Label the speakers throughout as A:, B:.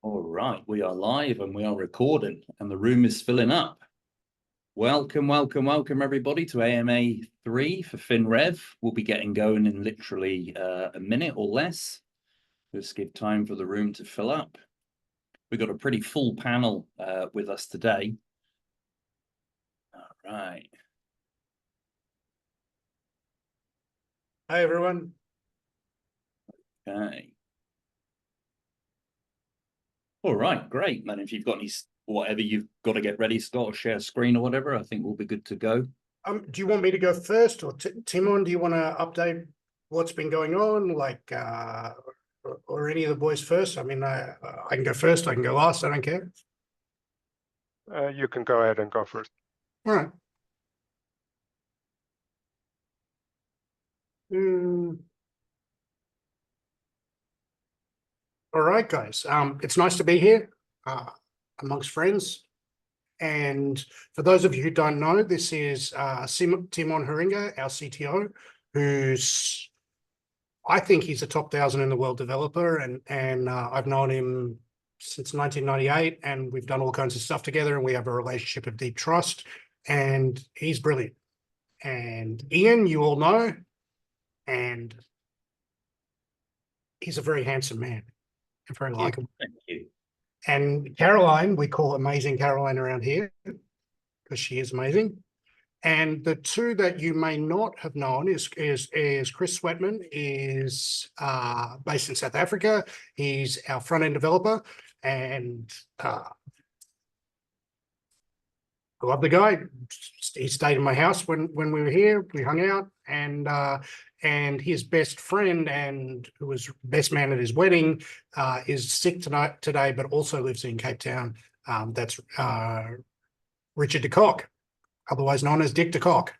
A: All right, we are live and we are recording, and the room is filling up. Welcome, everybody to AMA 3 for Finrev. We'll be getting going in literally a minute or less. Just give time for the room to fill up. We've got a pretty full panel with us today. All right.
B: Hi, everyone.
A: Okay. All right, great. And if you've got any, whatever you've got to get ready, Scott, or share screen or whatever, I think we'll be good to go.
B: Do you want me to go first, or Timon, do you want to update what's been going on, like, or any of the boys first? I mean, I can go first, I can go last, I don't care.
C: You can go ahead and go first.
B: All right. All right, guys. It's nice to be here amongst friends. And for those of you who don't know, this is Timon Haringa, our CTO, who's, I think he's a top 1,000 in the world developer, and I've known him since 1998, and we've done all kinds of stuff together, and we have a relationship of deep trust, and he's brilliant. And Ian, you all know, and he's a very handsome man and very likable.
A: Thank you.
B: And Caroline, we call Amazing Caroline around here because she is amazing. And the two that you may not have known is Chris Sweatman, is based in South Africa. He's our front-end developer, and I love the guy. He stayed in my house when we were here. We hung out, and his best friend, and who was best man at his wedding, is sick today, but also lives in Cape Town. That's Richard de Kock, otherwise known as Dick de Kock.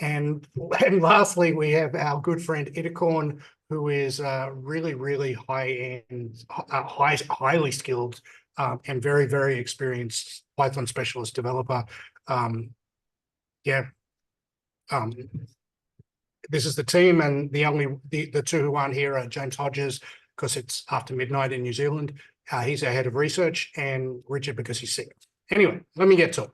B: And lastly, we have our good friend Itacorn, who is really, really high-end, highly skilled, and very, very experienced Python specialist developer. This is the team, and the two who aren't here are James Hodges, because it's after midnight in New Zealand. He's our head of research, and Richard because he's sick. Anyway, let me get to it.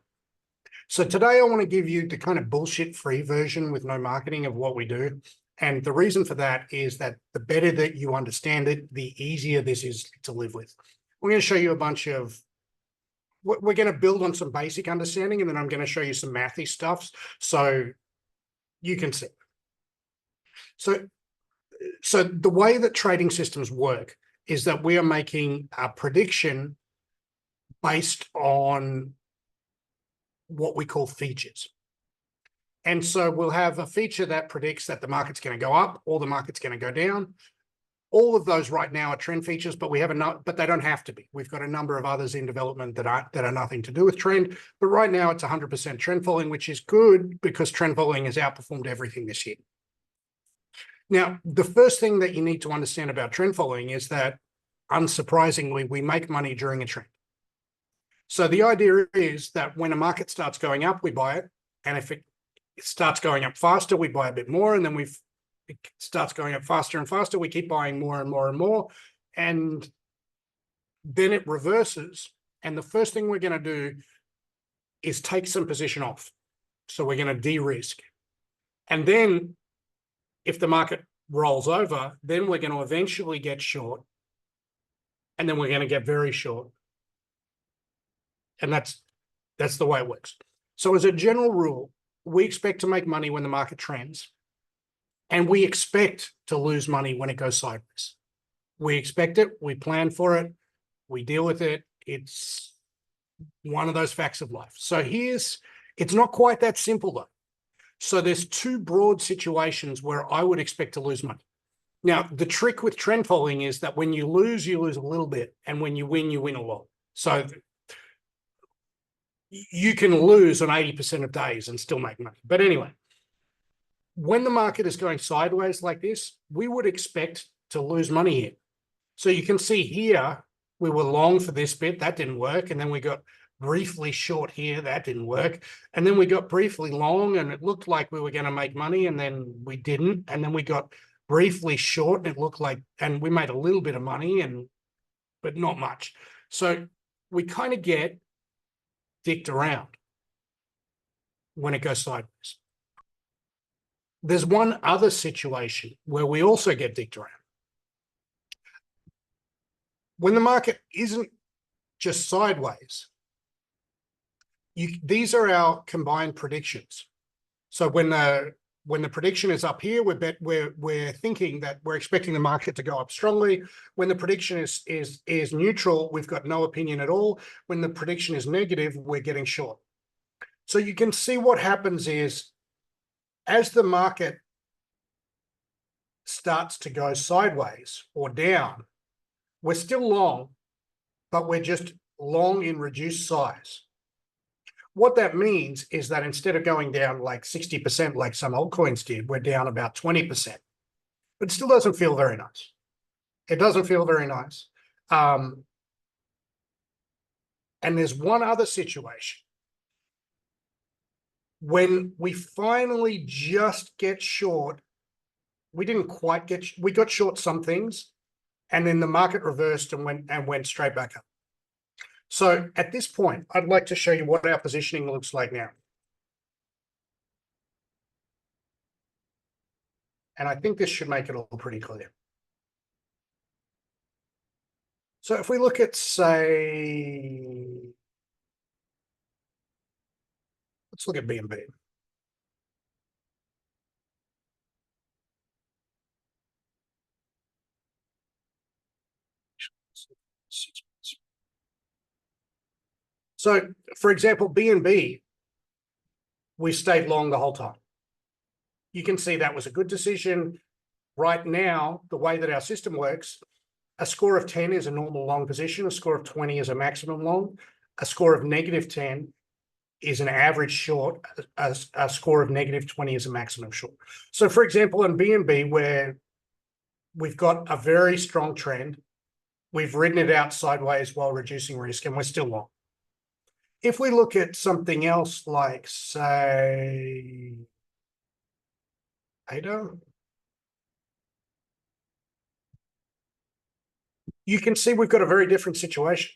B: So today I want to give you the kind of bullshit-free version with no marketing of what we do. And the reason for that is that the better that you understand it, the easier this is to live with. We're going to show you a bunch of, we're going to build on some basic understanding, and then I'm going to show you some mathy stuff so you can see. So the way that trading systems work is that we are making a prediction based on what we call features. And so we'll have a feature that predicts that the market's going to go up or the market's going to go down. All of those right now are trend features, but but they don't have to be. We've got a number of others in development that are nothing to do with trend. But right now it's 100% trend following, which is good because trend following has outperformed everything this year. Now, the first thing that you need to understand about trend following is that, unsurprisingly, we make money during a trend. So the idea is that when a market starts going up, we buy it. And if it starts going up faster, we buy a bit more. And then it starts going up faster and faster. We keep buying more and more and more. And then it reverses. And the first thing we're going to do is take some position off. So we're going to de-risk. And then if the market rolls over, then we're going to eventually get short. And then we're going to get very short. And that's the way it works. So as a general rule, we expect to make money when the market trends. And we expect to lose money when it goes sideways. We expect it, we plan for it, we deal with it. It's one of those facts of life. So it's not quite that simple though. So there's two broad situations where I would expect to lose money. Now, the trick with trend following is that when you lose a little bit. And when you win a lot. So you can lose on 80% of days and still make money. But anyway, when the market is going sideways like this, we would expect to lose money here. So you can see here, we were long for this bit, that didn't work. And then we got briefly short here, that didn't work. And then we got briefly long and it looked like we were going to make money and then we didn't. And then we got briefly short and it looked like, and we made a little bit of money, but not much. So we kind of get dicked around when it goes sideways. There's one other situation where we also get dicked around. When the market isn't just sideways, these are our combined predictions. So when the prediction is up here, we're thinking that we're expecting the market to go up strongly. When the prediction is neutral, we've got no opinion at all. When the prediction is negative, we're getting short. So you can see what happens is, as the market starts to go sideways or down, we're still long, but we're just long in reduced size. What that means is that instead of going down like 60% like some altcoins did, we're down about 20%. But it still doesn't feel very nice. It doesn't feel very nice. And there's one other situation. When we finally just get short, we got short some things, and then the market reversed and went straight back up. So at this point, I'd like to show you what our positioning looks like now. And I think this should make it all pretty clear. So if we look at, say, let's look at BNB. So, for example, BNB, we stayed long the whole time. You can see that was a good decision. Right now, the way that our system works, a score of 10 is a normal long position. A score of 20 is a maximum long. A score of -10 is an average short. A score of -20 is a maximum short. So, for example, in BNB, where we've got a very strong trend, we've ridden it out sideways while reducing risk, and we're still long. If we look at something else like, say, ADA, you can see we've got a very different situation.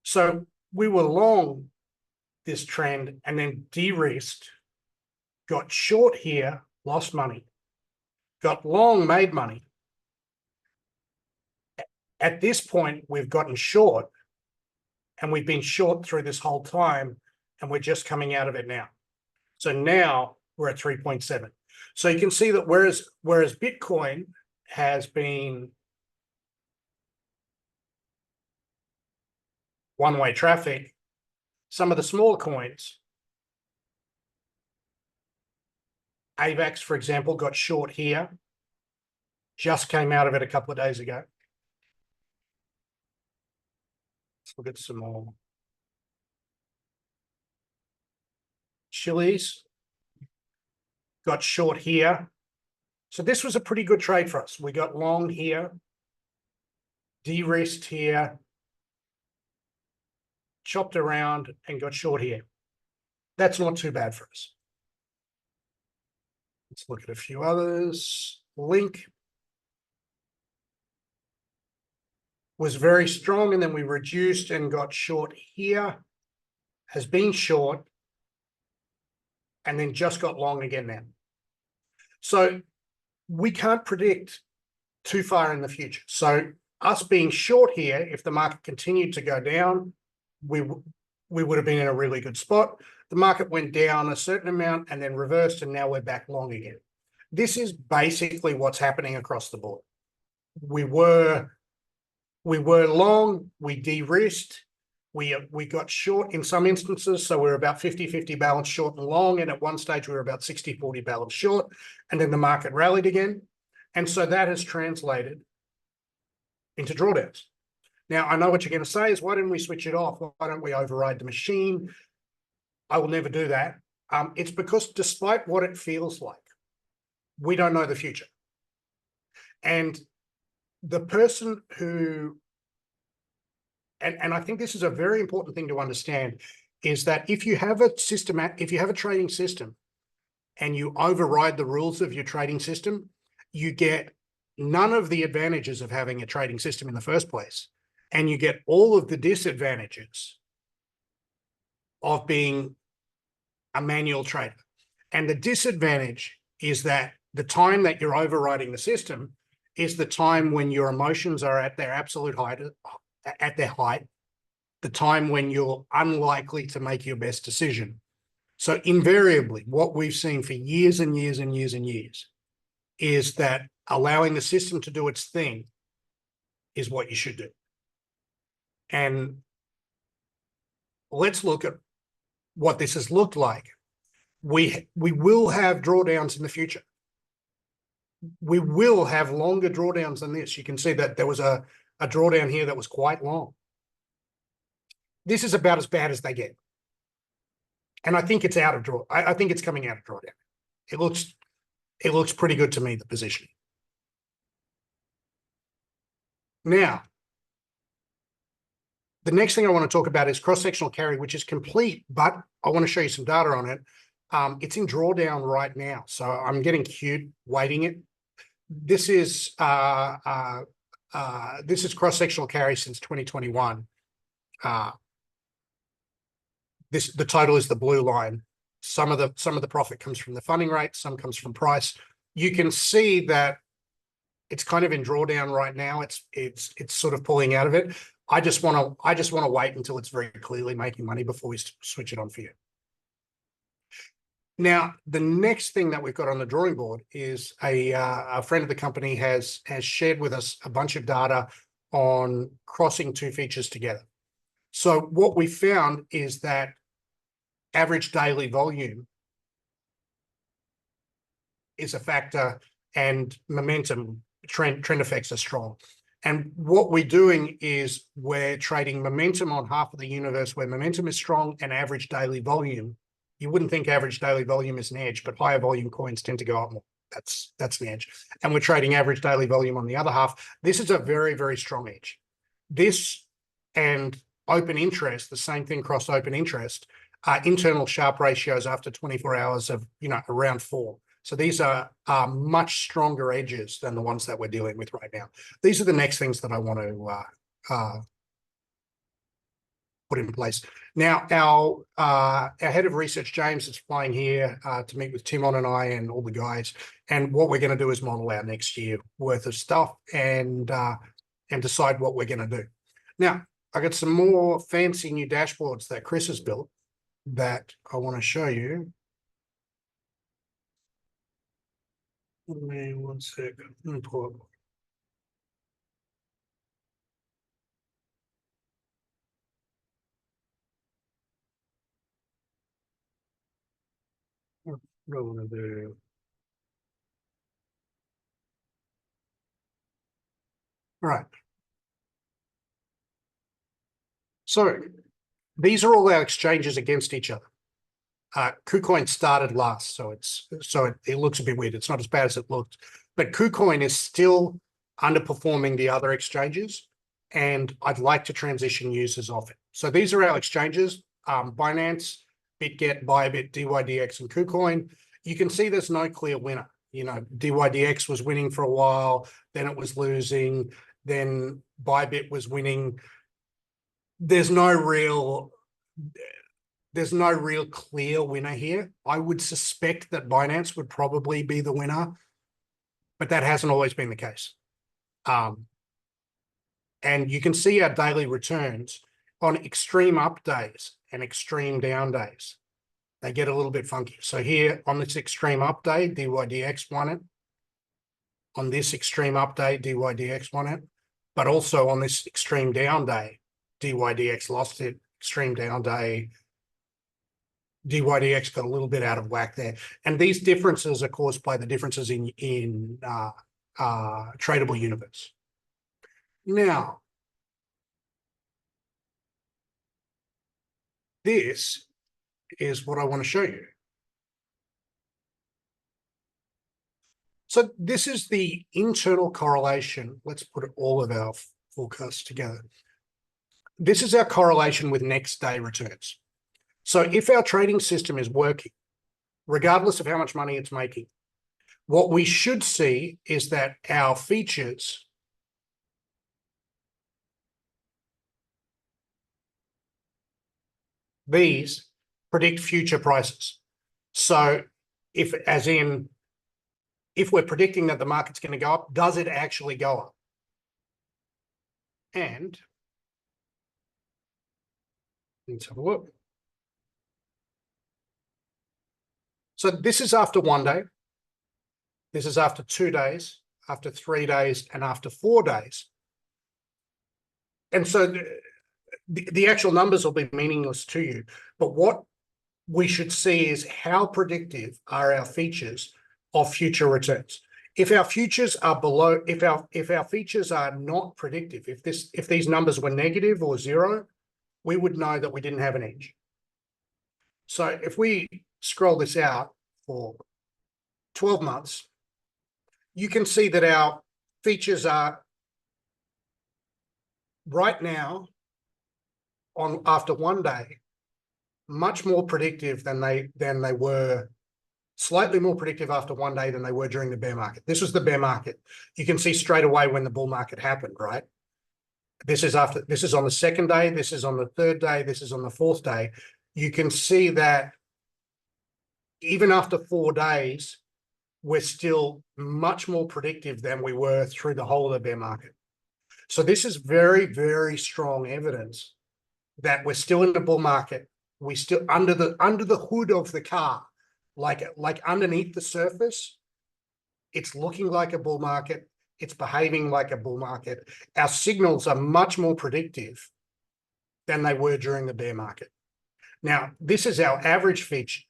B: So we were long this trend and then de-risked, got short here, lost money, got long, made money. At this point, we've gotten short, and we've been short through this whole time, and we're just coming out of it now. So now we're at 3.7. So you can see that whereas Bitcoin has been one-way traffic, some of the smaller coins, AVAX, for example, got short here, just came out of it a couple of days ago. Let's look at some more. Chili's got short here. So this was a pretty good trade for us. We got long here, de-risked here, chopped around, and got short here. That's not too bad for us. Let's look at a few others. Link was very strong, and then we reduced and got short here, has been short, and then just got long again now. So we can't predict too far in the future. So us being short here, if the market continued to go down, we would have been in a really good spot. The market went down a certain amount and then reversed, and now we're back long again. This is basically what's happening across the board. We were long, we de-risked, we got short in some instances, so we're about 50-50 balance short and long, and at one stage we were about 60-40 balance short, and then the market rallied again. And so that has translated into drawdowns. Now, I know what you're going to say is, why didn't we switch it off? Why don't we override the machine? I will never do that. It's because despite what it feels like, we don't know the future. And the person who, and I think this is a very important thing to understand, is that if you have a system, if you have a trading system and you override the rules of your trading system, you get none of the advantages of having a trading system in the first place, and you get all of the disadvantages of being a manual trader. And the disadvantage is that the time that you're overriding the system is the time when your emotions are at their absolute height, the time when you're unlikely to make your best decision. So invariably, what we've seen for years and years and years and years is that allowing the system to do its thing is what you should do. And let's look at what this has looked like. We will have drawdowns in the future. We will have longer drawdowns than this. You can see that there was a drawdown here that was quite long. This is about as bad as they get. And I think it's out of draw. I think it's coming out of drawdown. It looks pretty good to me, the position. Now, the next thing I want to talk about is cross-sectional carry, which is complete, but I want to show you some data on it. It's in drawdown right now. So I'm getting cute weighting it. This is cross-sectional carry since 2021. The total is the blue line. Some of the profit comes from the funding rate, some comes from price. You can see that it's kind of in drawdown right now. It's sort of pulling out of it. I just want to wait until it's very clearly making money before we switch it on for you. Now, the next thing that we've got on the drawing board is a friend of the company has shared with us a bunch of data on crossing two features together. So what we found is that average daily volume is a factor, and momentum trend effects are strong. And what we're doing is we're trading momentum on half of the universe where momentum is strong and average daily volume. You wouldn't think average daily volume is an edge, but higher volume coins tend to go up more. That's an edge. And we're trading average daily volume on the other half. This is a very, very strong edge. This and open interest, the same thing cross open interest, internal Sharpe ratios after 24 hours of, around 4. So these are much stronger edges than the ones that we're dealing with right now. These are the next things that I want to put in place. Now, our head of research, James, is flying here to meet with Timon and I and all the guys. And what we're going to do is model our next year worth of stuff and decide what we're going to do. Now, I got some more fancy new dashboards that Chris has built that I want to show you. Give me 1 second. Let me pull up. What do I want to do? All right. So these are all our exchanges against each other. KuCoin started last, so it looks a bit weird. It's not as bad as it looked, but KuCoin is still underperforming the other exchanges, and I'd like to transition users off it. So these are our exchanges: Binance, BitGet, Bybit, DYDX, and KuCoin. You can see there's no clear winner. DYDX was winning for a while, then it was losing, then Bybit was winning. There's no real clear winner here. I would suspect that Binance would probably be the winner, but that hasn't always been the case. And you can see our daily returns on extreme up days and extreme down days. They get a little bit funky. So here on this extreme up day, DYDX won it. On this extreme up day, DYDX won it. But also on this extreme down day, DYDX lost it. Extreme down day, DYDX got a little bit out of whack there. And these differences are caused by the differences in tradable universe. Now, this is what I want to show you. So this is the internal correlation. Let's put all of our forecasts together. This is our correlation with next day returns. So if our trading system is working, regardless of how much money it's making, what we should see is that our features these predict future prices. So if we're predicting that the market's going to go up, does it actually go up? And let's have a look. So this is after 1 day. This is after 2 days, after 3 days, and after 4 days. And so the actual numbers will be meaningless to you. But what we should see is how predictive are our features of future returns. If our futures are below, if our features are not predictive, if these numbers were negative or zero, we would know that we didn't have an edge. So if we scroll this out for 12 months, you can see that our features are right now after 1 day much more predictive than they were, slightly more predictive after 1 day than they were during the bear market. This was the bear market. You can see straight away when the bull market happened, right? This is on the 2nd day, this is on the 3rd day, this is on the 4th day. You can see that even after 4 days, we're still much more predictive than we were through the whole of the bear market. So this is very, very strong evidence that we're still in the bull market. We still under the hood of the car, like underneath the surface, it's looking like a bull market. It's behaving like a bull market. Our signals are much more predictive than they were during the bear market. Now, this is our average feature.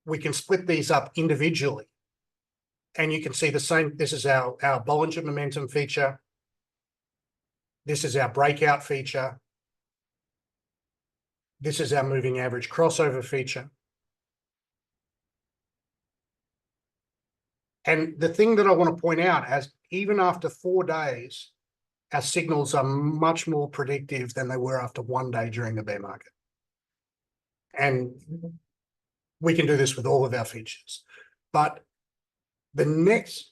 B: We can split these up individually, and you can see the same. This is our Bollinger Momentum feature. This is our breakout feature. This is our moving average crossover feature. And the thing that I want to point out is even after 4 days, our signals are much more predictive than they were after 1 day during the bear market. And we can do this with all of our features. But the next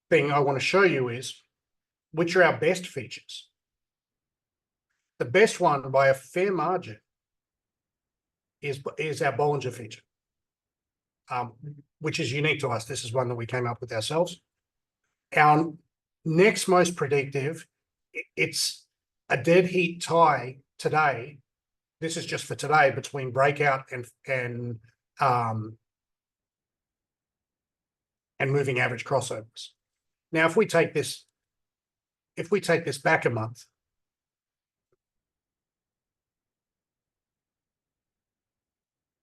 B: thing I want to show you is which are our best features. The best one by a fair margin is our Bollinger feature, which is unique to us. This is one that we came up with ourselves. Our next most predictive, it's a dead heat tie today. This is just for today between breakout and moving average crossovers. Now, if we take this back a month,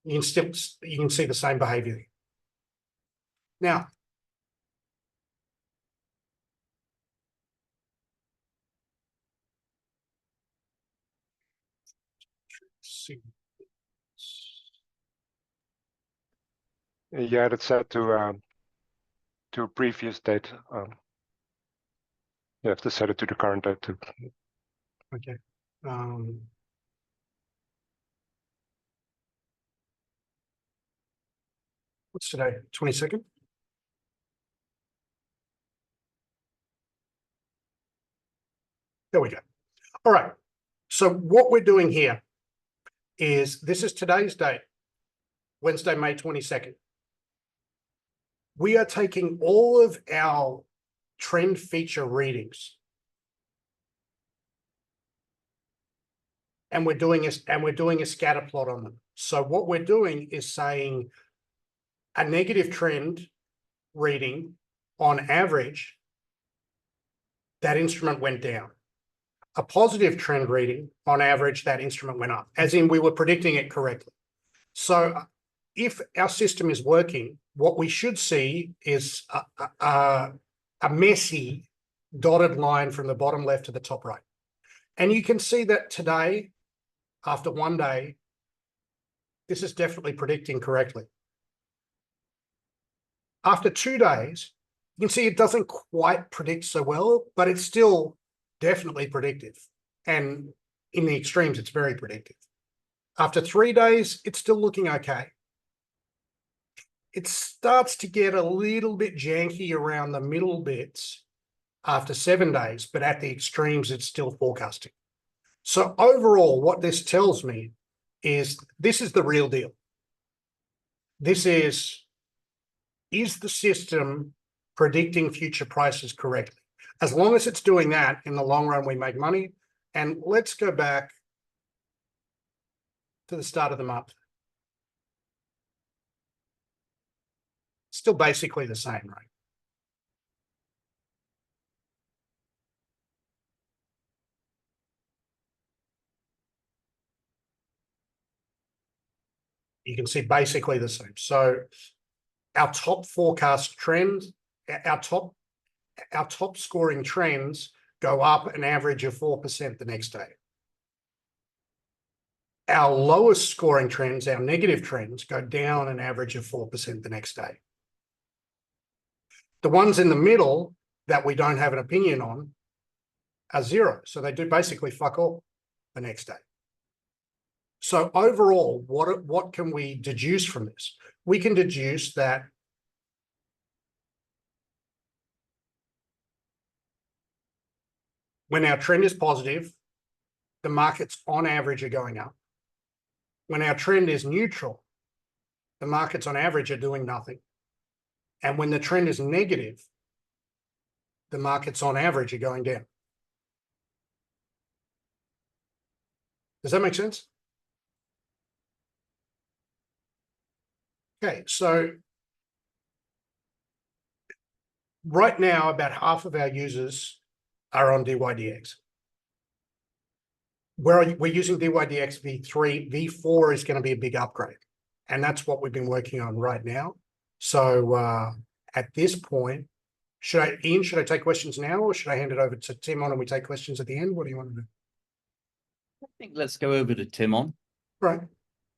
B: you can see the same behavior. Now,
C: You had it set to a previous date. You have to set it to the current date too.
B: okay. What's today? 22nd? There we go. All right. So what we're doing here is this is today's date, Wednesday, May 22nd. We are taking all of our trend feature readings and we're doing a scatter plot on them. So what we're doing is saying a negative trend reading on average, that instrument went down. A positive trend reading on average, that instrument went up, as in we were predicting it correctly. So if our system is working, what we should see is a messy dotted line from the bottom left to the top right. And you can see that today, after 1 day, this is definitely predicting correctly. After 2 days, you can see it doesn't quite predict so well, but it's still definitely predictive. And in the extremes, it's very predictive. After 3 days, it's still looking okay. it starts to get a little bit janky around the middle bits after 7 days, but at the extremes, it's still forecasting. So overall, what this tells me is this is the real deal. This is the system predicting future prices correctly? As long as it's doing that, in the long run, we make money. And let's go back to the start of the month. Still basically the same, right? You can see basically the same. So our top forecast trends, our top scoring trends go up an average of 4% the next day. Our lowest scoring trends, our negative trends, go down an average of 4% the next day. The ones in the middle that we don't have an opinion on are zero. So they do basically fuck all the next day. So overall, what can we deduce from this? We can deduce that when our trend is positive, the markets on average are going up. When our trend is neutral, the markets on average are doing nothing. And when the trend is negative, the markets on average are going down. Does that make sense? Okay, so right now, about half of our users are on DYDX. We're using DYDX V3. V4 is going to be a big upgrade. And that's what we've been working on right now. So at this point, Ian, should I take questions now, or should I hand it over to Tim on and we take questions at the end? What do you want to do?
A: I think let's go over to Tim on.
B: Right.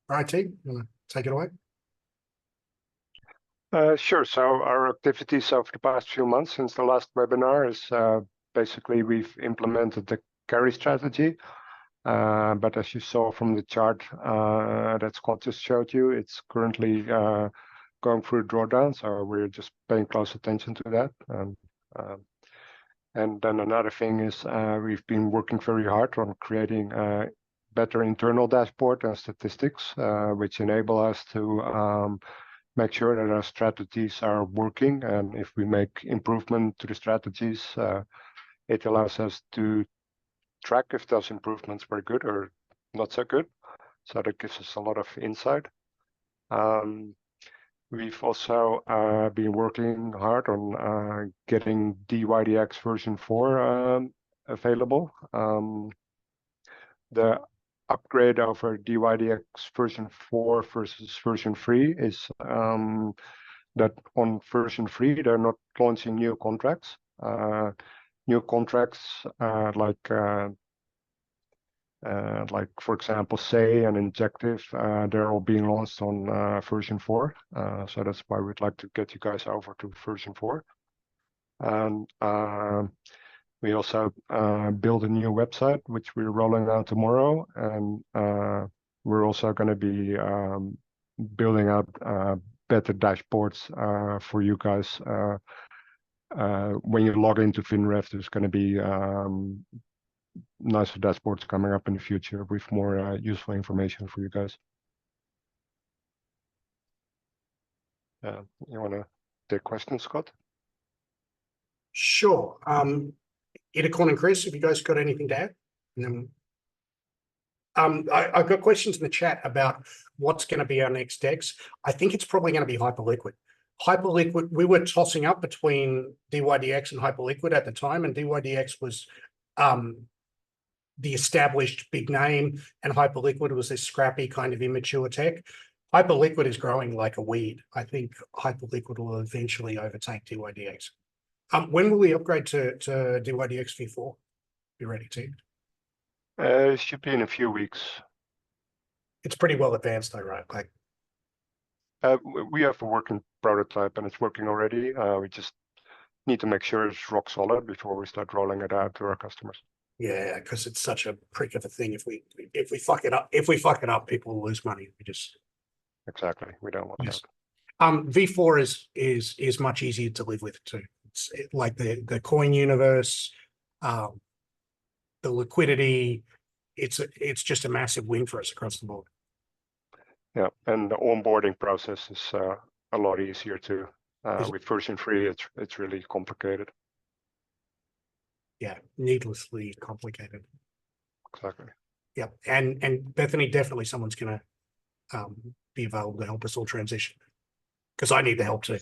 B: All right, Tim, you want to take it away?
C: Sure. So our activities over the past few months since the last webinar is basically we've implemented the carry strategy. But as you saw from the chart that Scott just showed you, it's currently going through drawdown. So we're just paying close attention to that. And then another thing is we've been working very hard on creating better internal dashboard and statistics, which enable us to make sure that our strategies are working. And if we make improvement to the strategies, it allows us to track if those improvements were good or not so good. So that gives us a lot of insight. We've also been working hard on getting DYDX version 4 available. The upgrade over DYDX version 4 versus version 3 is that on version 3, they're not launching new contracts. New contracts like, for example, Say and Injective, they're all being launched on version 4. So that's why we'd like to get you guys over to version 4. And we also build a new website, which we're rolling out tomorrow. And we're also going to be building out better dashboards for you guys. When you log into Finrev, there's going to be nicer dashboards coming up in the future with more useful information for you guys. You want to take questions, Scott?
B: Sure. Itacorn and Chris, have you guys got anything to add? And then, I've got questions in the chat about what's going to be our next DEX. I think it's probably going to be Hyperliquid. Hyperliquid, we were tossing up between DYDX and Hyperliquid at the time, and DYDX was the established big name, and Hyperliquid was this scrappy kind of immature tech. Hyperliquid is growing like a weed. I think Hyperliquid will eventually overtake DYDX. When will we upgrade to DYDX V4? Be ready to?
C: It should be in a few weeks.
B: It's pretty well advanced though, right? Like,
C: we have a working prototype and it's working already. We just need to make sure it's rock solid before we start rolling it out to our customers.
B: yeah, because it's such a prick of a thing. If we fuck it up, people will lose money. We just
C: Exactly. We don't want that.
B: V4 is much easier to live with too. It's like the coin universe, the liquidity. It's just a massive win for us across the board.
C: Yeah, and the onboarding process is a lot easier too. With version 3, it's really complicated.
B: Yeah, needlessly complicated.
C: Exactly.
B: Yeah, and Bethany, definitely someone's gonna be available to help us all transition, because I need the help too.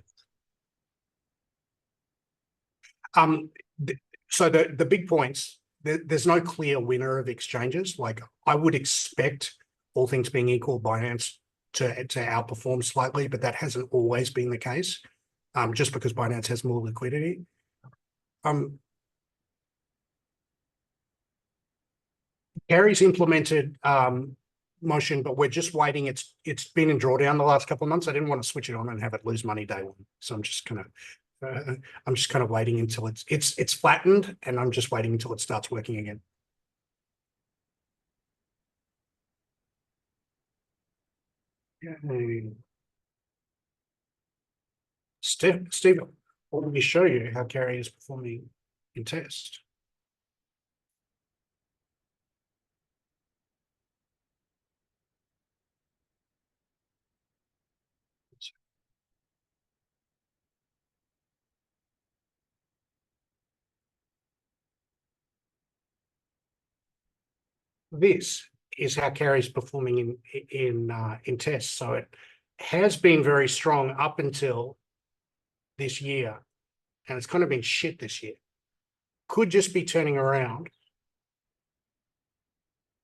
B: So the big points, there's no clear winner of exchanges. Like, I would expect, all things being equal, Binance to outperform slightly, but that hasn't always been the case, just because Binance has more liquidity. Gary's implemented motion, but we're just waiting. It's been in drawdown the last couple of months. I didn't want to switch it on and have it lose money day one, so I'm just kind of waiting until it's flattened, and I'm just waiting until it starts working again. Steve, let me show you how Gary is performing in test. This is how Carrie's performing in tests. So it has been very strong up until this year, and it's kind of been shit this year. Could just be turning around,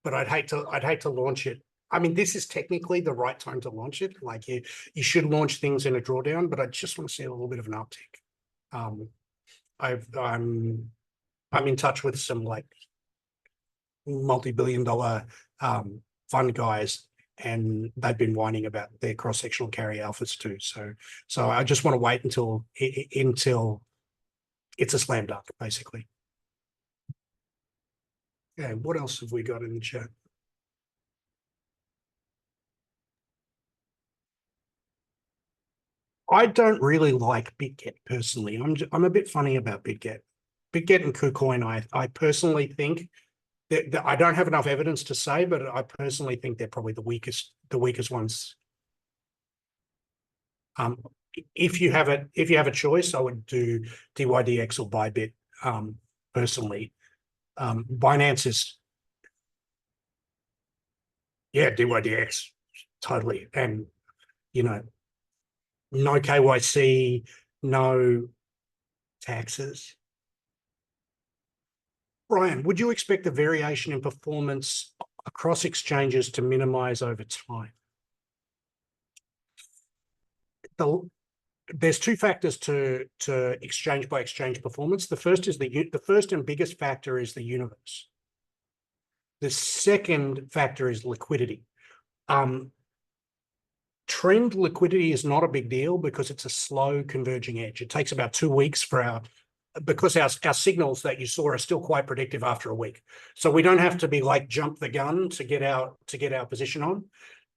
B: but I'd hate to launch it. I mean, this is technically the right time to launch it. Like, you should launch things in a drawdown, but I just want to see a little bit of an uptick. I'm in touch with some like multi-billion-dollar fund guys, and they've been whining about their cross-sectional carry alphas too. So I just want to wait until it's a slam dunk, basically. Yeah, what else have we got in the chat? I don't really like BitGet personally. I'm a bit funny about BitGet. BitGet and KuCoin, I personally think that I don't have enough evidence to say, but I personally think they're probably the weakest ones. If you have a choice, I would do DYDX or Bybit. Personally, Binance is, yeah, DYDX totally, and no KYC, no taxes. Brian, would you expect the variation in performance across exchanges to minimize over time? There's two factors to exchange by exchange performance. The first is the first and biggest factor is the universe. The second factor is liquidity. Trend liquidity is not a big deal because it's a slow converging edge. It takes about 2 weeks because our signals that you saw are still quite predictive after a week. So we don't have to be like jump the gun to get our position on.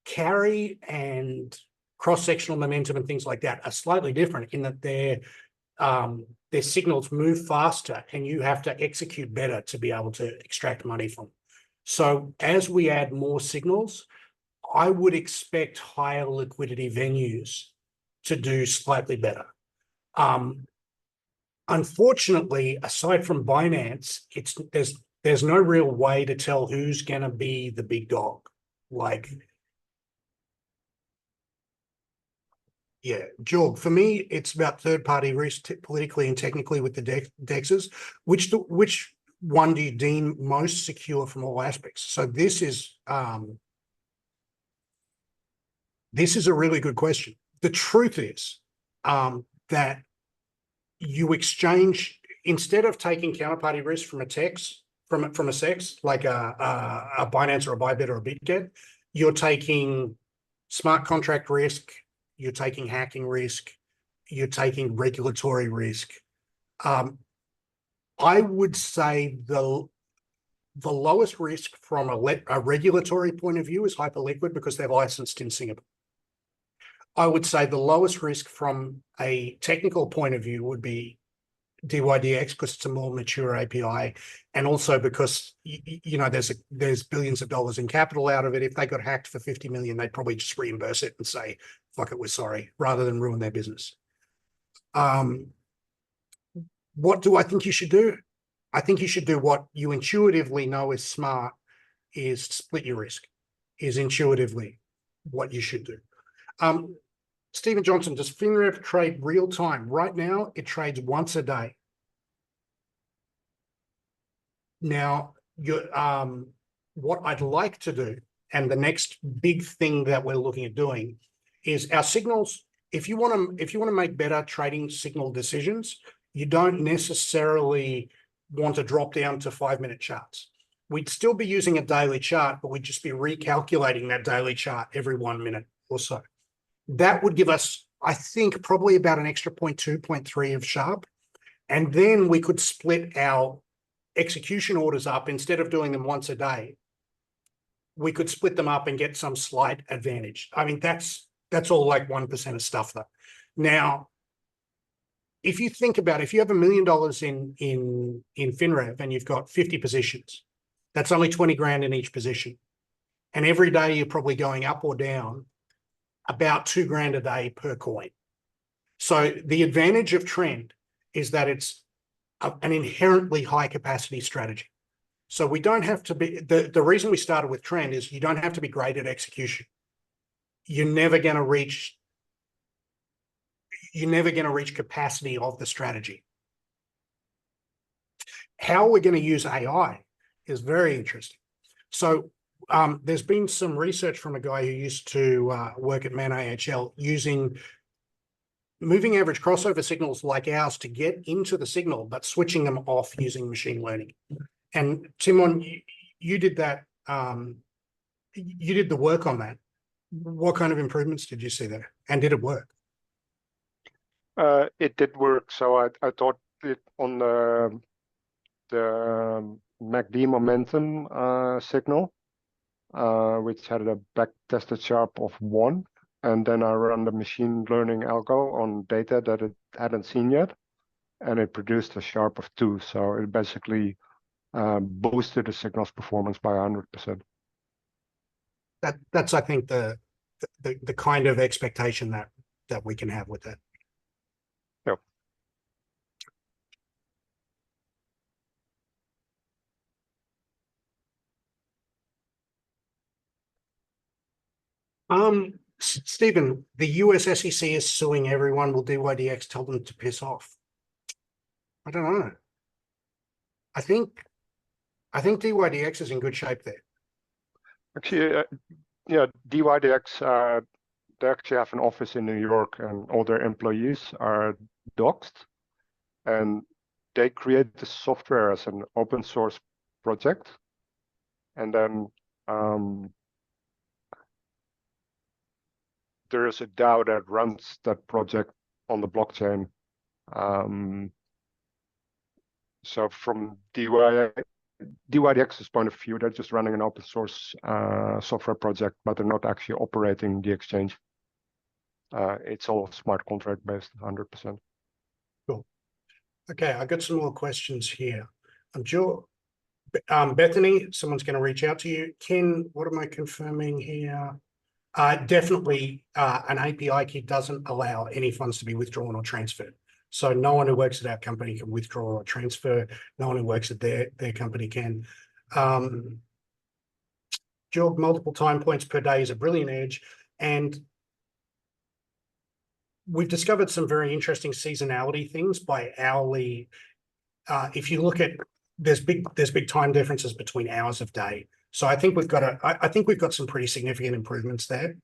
B: Carry and cross-sectional momentum and things like that are slightly different in that their signals move faster and you have to execute better to be able to extract money from. So as we add more signals, I would expect higher liquidity venues to do slightly better. Unfortunately, aside from Binance, there's no real way to tell who's going to be the big dog. Like, yeah, Jorg, for me, it's about third-party risk politically and technically with the DEXs. Which one do you deem most secure from all aspects? So this is a really good question. The truth is that you exchange, instead of taking counterparty risk from a TEX, from a SEX, like a Binance or a Bybit or a BitGet, you're taking smart contract risk, you're taking hacking risk, you're taking regulatory risk. I would say the lowest risk from a regulatory point of view is Hyperliquid because they're licensed in Singapore. I would say the lowest risk from a technical point of view would be DYDX because it's a more mature API, and also because you know there's billions of dollars in capital out of it. If they got hacked for 50 million, they'd probably just reimburse it and say, "Fuck it, we're sorry," rather than ruin their business. What do I think you should do? I think you should do what you intuitively know is smart, is split your risk, is intuitively what you should do. Stephen Johnson, does Finrev trade real time? Right now, it trades once a day. Now, what I'd like to do, and the next big thing that we're looking at doing, is our signals. If you want to make better trading signal decisions, you don't necessarily want to drop down to 5-minute charts. We'd still be using a daily chart, but we'd just be recalculating that daily chart every 1 minute or so. That would give us, I think, probably about an extra 0.2, 0.3 of Sharp. And then we could split our execution orders up. Instead of doing them once a day, we could split them up and get some slight advantage. I mean, that's all like 1% of stuff though. Now, if you think about it, if you have $1 million in Finrev and you've got 50 positions, that's only 20 grand in each position. And every day you're probably going up or down about 2 grand a day per coin. So the advantage of trend is that it's an inherently high capacity strategy. So we don't have to be, the reason we started with trend is you don't have to be great at execution. You're never going to reach capacity of the strategy. How we're going to use AI is very interesting. So there's been some research from a guy who used to work at Man AHL using moving average crossover signals like ours to get into the signal, but switching them off using machine learning. And Timon, you did that. You did the work on that. What kind of improvements did you see there? And did it work?
C: It did work. So I thought it on the MACD momentum signal, which had a back-tested Sharp of 1. And then I ran the machine learning algo on data that it hadn't seen yet. And it produced a Sharp of 2. So it basically boosted the signal's performance by 100%.
B: That's I think the kind of expectation that we can have with that.
C: Yep.
B: Stephen, the US SEC is suing everyone. Will DYDX tell them to piss off? I don't know. I think DYDX is in good shape there.
C: Actually, yeah, DYDX, they actually have an office in New York, and all their employees are doxed. And they create the software as an open source project. And then there is a DAO that runs that project on the blockchain. So from DYDX's point of view, they're just running an open source software project, but they're not actually operating the exchange. It's all smart contract based, 100%.
B: Cool. Okay, I got some more questions here. I'm sure, Bethany, someone's going to reach out to you. Ken, what am I confirming here? Definitely, an API key doesn't allow any funds to be withdrawn or transferred. So no one who works at our company can withdraw or transfer. No one who works at their company can. Jorg, multiple time points per day is a brilliant edge. And we've discovered some very interesting seasonality things by hourly. If you look at, there's big time differences between hours of day. So I think we've got some pretty significant improvements there.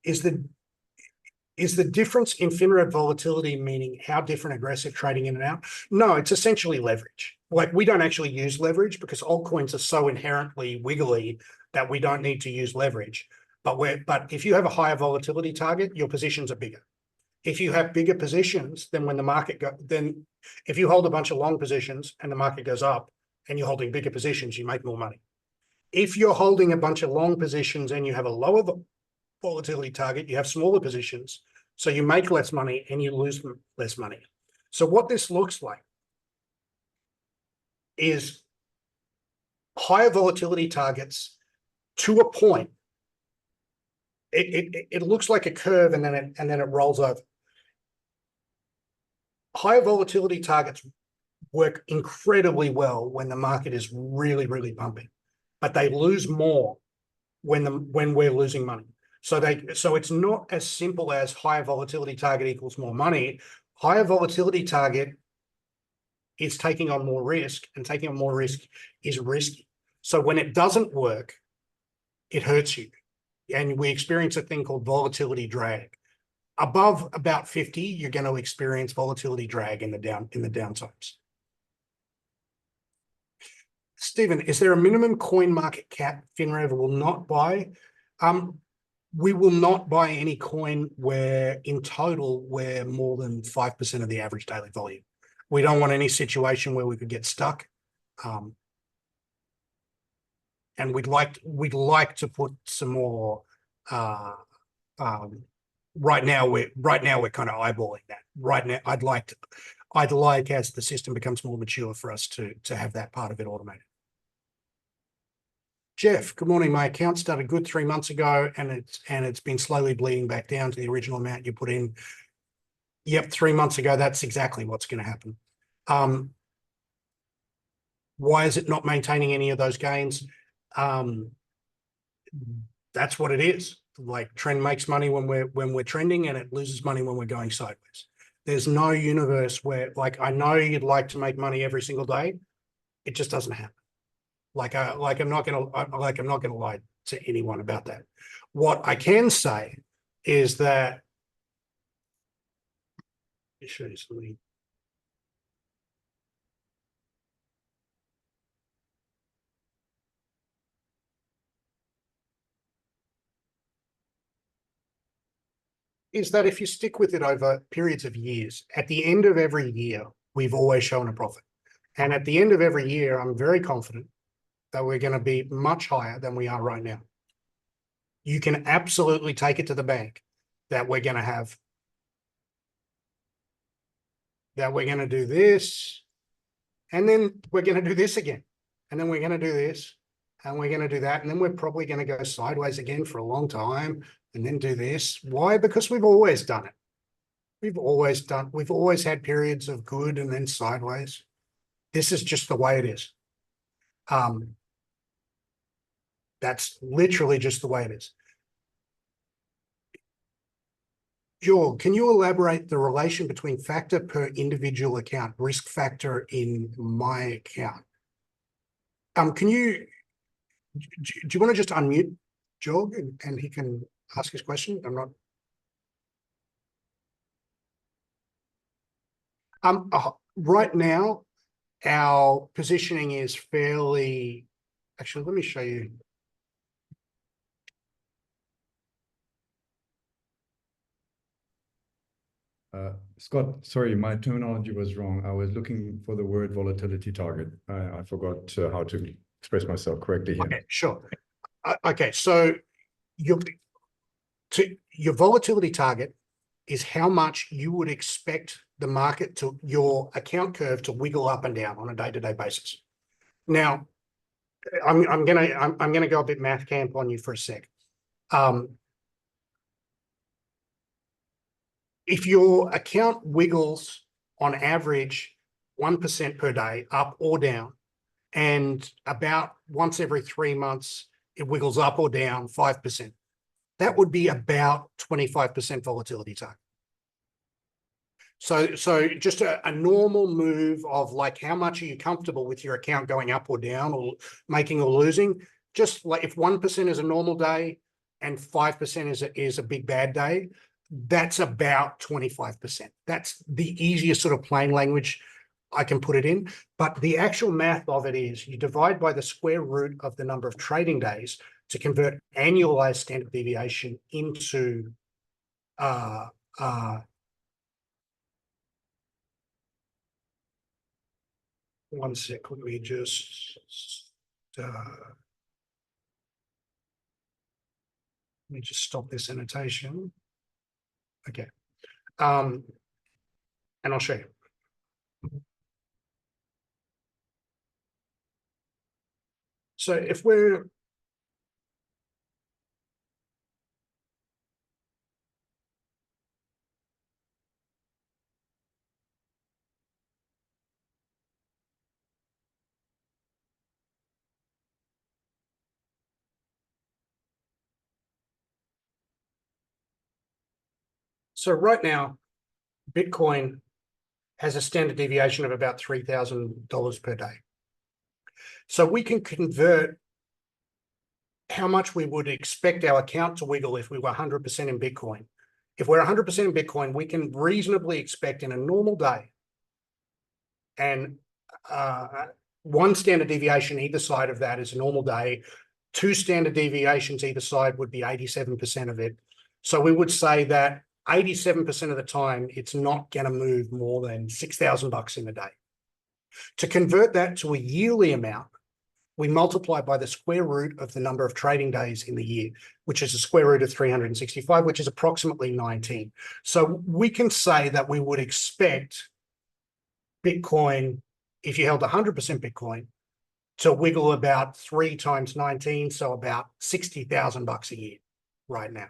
B: Is the difference in Finrev volatility meaning how different aggressive trading in and out? No, it's essentially leverage. Like we don't actually use leverage because altcoins are so inherently wiggly that we don't need to use leverage. But if you have a higher volatility target, your positions are bigger. If you have bigger positions, then when the market then if you hold a bunch of long positions and the market goes up and you're holding bigger positions, you make more money. If you're holding a bunch of long positions and you have a lower volatility target, you have smaller positions, so you make less money and you lose less money. So what this looks like is higher volatility targets to a point. It looks like a curve and then it rolls over. Higher volatility targets work incredibly well when the market is really, really pumping, but they lose more when we're losing money. So it's not as simple as higher volatility target equals more money. Higher volatility target is taking on more risk, and taking on more risk is risky. So when it doesn't work, it hurts you. And we experience a thing called volatility drag. Above about 50, you're going to experience volatility drag in the down times. Stephen, is there a minimum coin market cap Finrev will not buy? We will not buy any coin where in total we're more than 5% of the average daily volume. We don't want any situation where we could get stuck. And we'd like to put some more. Right now we're kind of eyeballing that. Right now, I'd like as the system becomes more mature for us to have that part of it automated. Jeff, good morning. My account started good 3 months ago, and it's been slowly bleeding back down to the original amount you put in. Yep, 3 months ago, that's exactly what's going to happen. Why is it not maintaining any of those gains? That's what it is. Like, trend makes money when we're trending, and it loses money when we're going sideways. There's no universe where, like, I know you'd like to make money every single day. It just doesn't happen. I'm not gonna lie to anyone about that. What I can say is that, let me show you something. Is that if you stick with it over periods of years, at the end of every year, we've always shown a profit. And at the end of every year, I'm very confident that we're going to be much higher than we are right now. You can absolutely take it to the bank that we're going to do this, and then we're going to do this again, and then we're going to do this, and we're going to do that, and then we're probably going to go sideways again for a long time, and then do this. Why? Because we've always done it. We've always had periods of good and then sideways. This is just the way it is. That's literally just the way it is. George, can you elaborate the relation between factor per individual account, risk factor in my account? Do you want to just unmute George and he can ask his question? I'm not. Right now, our positioning is fairly. Actually, let me show you.
D: Scott, sorry, my terminology was wrong. I was looking for the word volatility target. I forgot how to express myself correctly here.
B: Okay, sure. Okay, so your volatility target is how much you would expect the market to your account curve to wiggle up and down on a day-to-day basis. Now, I'm gonna go a bit math camp on you for a sec. If your account wiggles on average 1% per day, up or down, and about once every 3 months, it wiggles up or down 5%, that would be about 25% volatility target. So just a normal move of like, how much are you comfortable with your account going up or down or making or losing? Just like if 1% is a normal day and 5% is a big bad day, that's about 25%. That's the easiest sort of plain language I can put it in. But the actual math of it is you divide by the square root of the number of trading days to convert annualized standard deviation into one sec, let me just Let me just stop this annotation. Okay. And I'll show you. So if we're so right now, Bitcoin has a standard deviation of about $3,000 per day. So we can convert how much we would expect our account to wiggle if we were 100% in Bitcoin. If we're 100% in Bitcoin, we can reasonably expect in a normal day, and one standard deviation either side of that is a normal day. 2 standard deviations either side would be 87% of it. So we would say that 87% of the time, it's not going to move more than $6,000 in a day. To convert that to a yearly amount, we multiply by the square root of the number of trading days in the year, which is a square root of 365, which is approximately 19. So we can say that we would expect Bitcoin, if you held 100% Bitcoin, to wiggle about 3 times 19, so about $60,000 a year right now.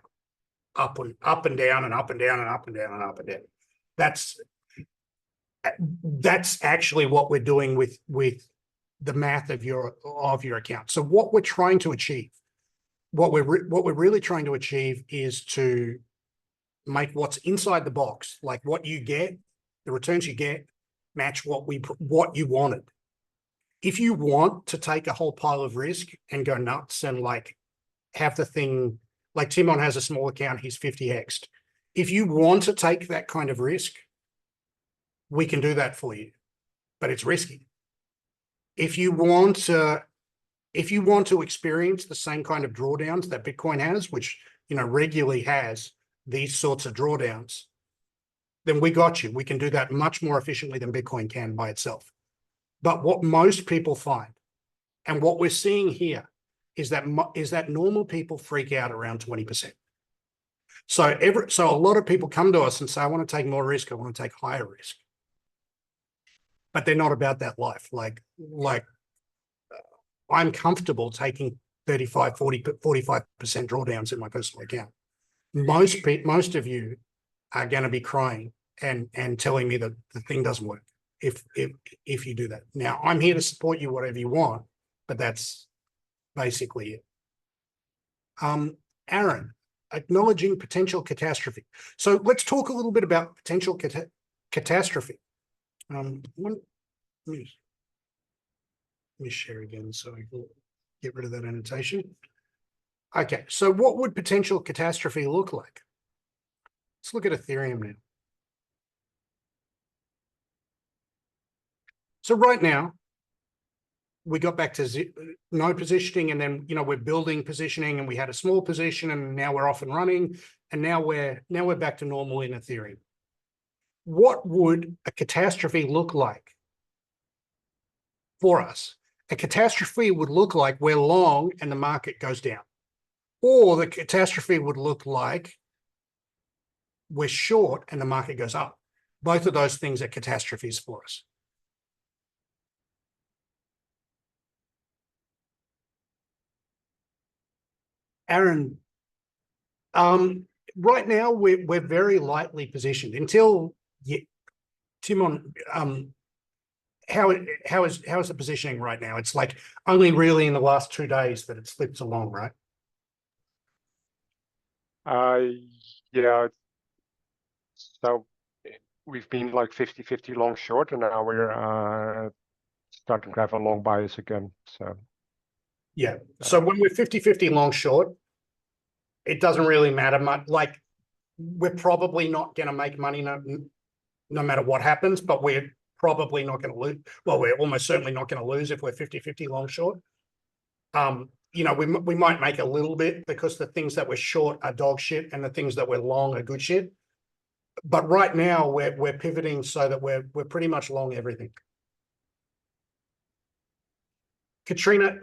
B: Up and down and up and down and up and down and up and down. That's actually what we're doing with the math of your account. So what we're trying to achieve, what we're really trying to achieve is to make what's inside the box, like what you get, the returns you get, match what you wanted. If you want to take a whole pile of risk and go nuts and like have the thing, like Timon has a small account, he's 50x'd. If you want to take that kind of risk, we can do that for you, but it's risky. If you want to experience the same kind of drawdowns that Bitcoin has, which regularly has these sorts of drawdowns, then we got you. We can do that much more efficiently than Bitcoin can by itself. But what most people find, and what we're seeing here, is that normal people freak out around 20%. So a lot of people come to us and say, I want to take more risk, I want to take higher risk. But they're not about that life. Like I'm comfortable taking 35, 40, 45% drawdowns in my personal account. Most of you are going to be crying and telling me that the thing doesn't work if you do that. Now, I'm here to support you whatever you want, but that's basically it. Aaron, acknowledging potential catastrophe. So let's talk a little bit about potential catastrophe. Let me share again so I can get rid of that annotation. Okay, so what would potential catastrophe look like? Let's look at Ethereum now. So right now, we got back to no positioning, and then we're building positioning, and we had a small position, and now we're off and running, and now we're back to normal in Ethereum. What would a catastrophe look like for us? A catastrophe would look like we're long and the market goes down, or the catastrophe would look like we're short and the market goes up. Both of those things are catastrophes for us. Aaron, right now we're very lightly positioned until Timon. How is the positioning right now? It's like only really in the last 2 days that it slips along, right?
C: Yeah. So we've been like 50-50 long short, and now we're starting to have a long bias again. So
B: yeah. So when we're 50-50 long short, it doesn't really matter much. Like we're probably not going to make money no matter what happens, but we're probably not going to lose. Well, we're almost certainly not going to lose if we're 50-50 long short. We might make a little bit because the things that we're short are dog shit and the things that we're long are good shit. But right now we're pivoting so that we're pretty much long everything. Katrina,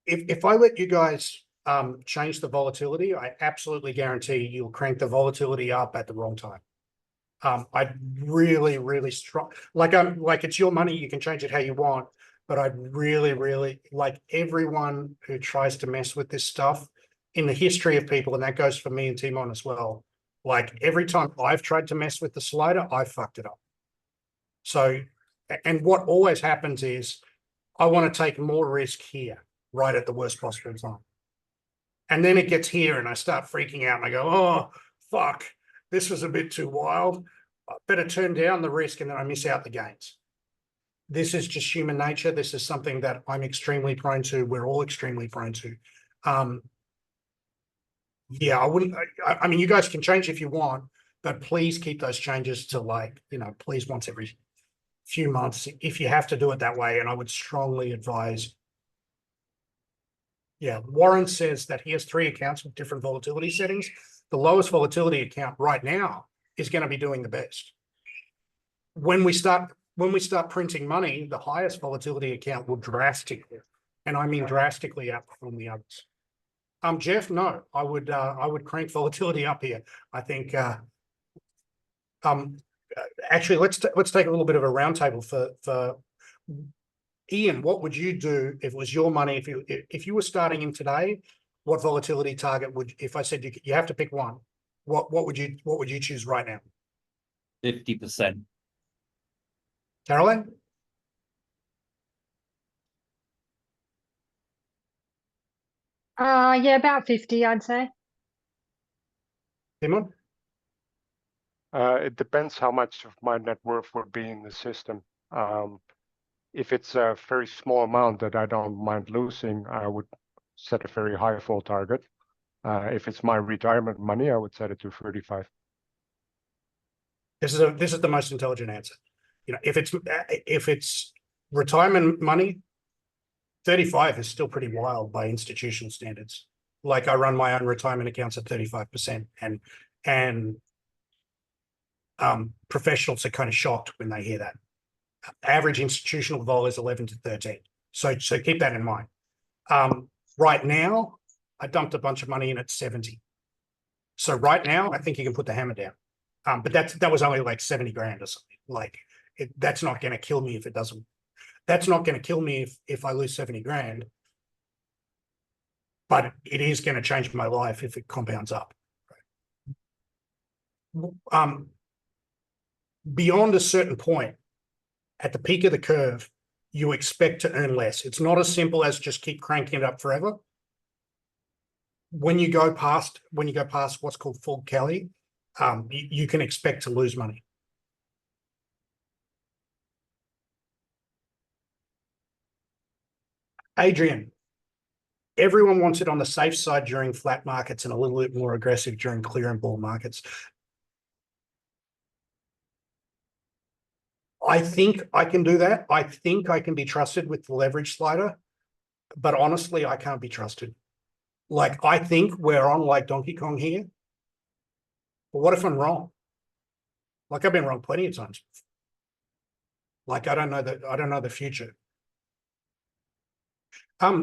B: if I let you guys change the volatility, I absolutely guarantee you'll crank the volatility up at the wrong time. I'd really, really strong, like it's your money, you can change it how you want, but I'd really, really like everyone who tries to mess with this stuff in the history of people, and that goes for me and Timon as well. Like every time I've tried to mess with the slider, I fucked it up. So, and what always happens is I want to take more risk here, right at the worst possible time. And then it gets here and I start freaking out and I go, oh, fuck, this was a bit too wild. I better turn down the risk, and then I miss out the gains. This is just human nature. This is something that I'm extremely prone to. We're all extremely prone to. Yeah, I wouldn't, I mean, you guys can change if you want, but please keep those changes to like, please once every few months if you have to do it that way. And I would strongly advise. Yeah, Warren says that he has 3 accounts with different volatility settings. The lowest volatility account right now is going to be doing the best. When we start printing money, the highest volatility account will drastically, and I mean drastically, outperform the others. Jeff, no, I would crank volatility up here. I think actually let's take a little bit of a roundtable for Ian. What would you do if it was your money? If you were starting in today, what volatility target would, if I said you have to pick one, what would you choose right now?
A: 50%.
B: Caroline?
E: Yeah, about 50, I'd say.
B: Timon?
C: It depends how much of my net worth would be in the system. If it's a very small amount that I don't mind losing, I would set a very high fall target. If it's my retirement money, I would set it to 35.
B: This is the most intelligent answer. If it's retirement money, 35 is still pretty wild by institutional standards. Like I run my own retirement accounts at 35%, and professionals are kind of shocked when they hear that. Average institutional vol is 11 to 13. So keep that in mind. Right now, I dumped a bunch of money in at 70. So right now, I think you can put the hammer down. But that was only like 70 grand or something. Like that's not going to kill me if it doesn't. That's not going to kill me if I lose 70 grand. But it is going to change my life if it compounds up. Beyond a certain point, at the peak of the curve, you expect to earn less. It's not as simple as just keep cranking it up forever. When you go past what's called full Kelly, you can expect to lose money. Adrian, everyone wants it on the safe side during flat markets and a little bit more aggressive during clear and bull markets. I think I can do that. I think I can be trusted with the leverage slider, but honestly, I can't be trusted. Like, I think we're on like Donkey Kong here. But what if I'm wrong? Like, I've been wrong plenty of times. Like, I don't know the future.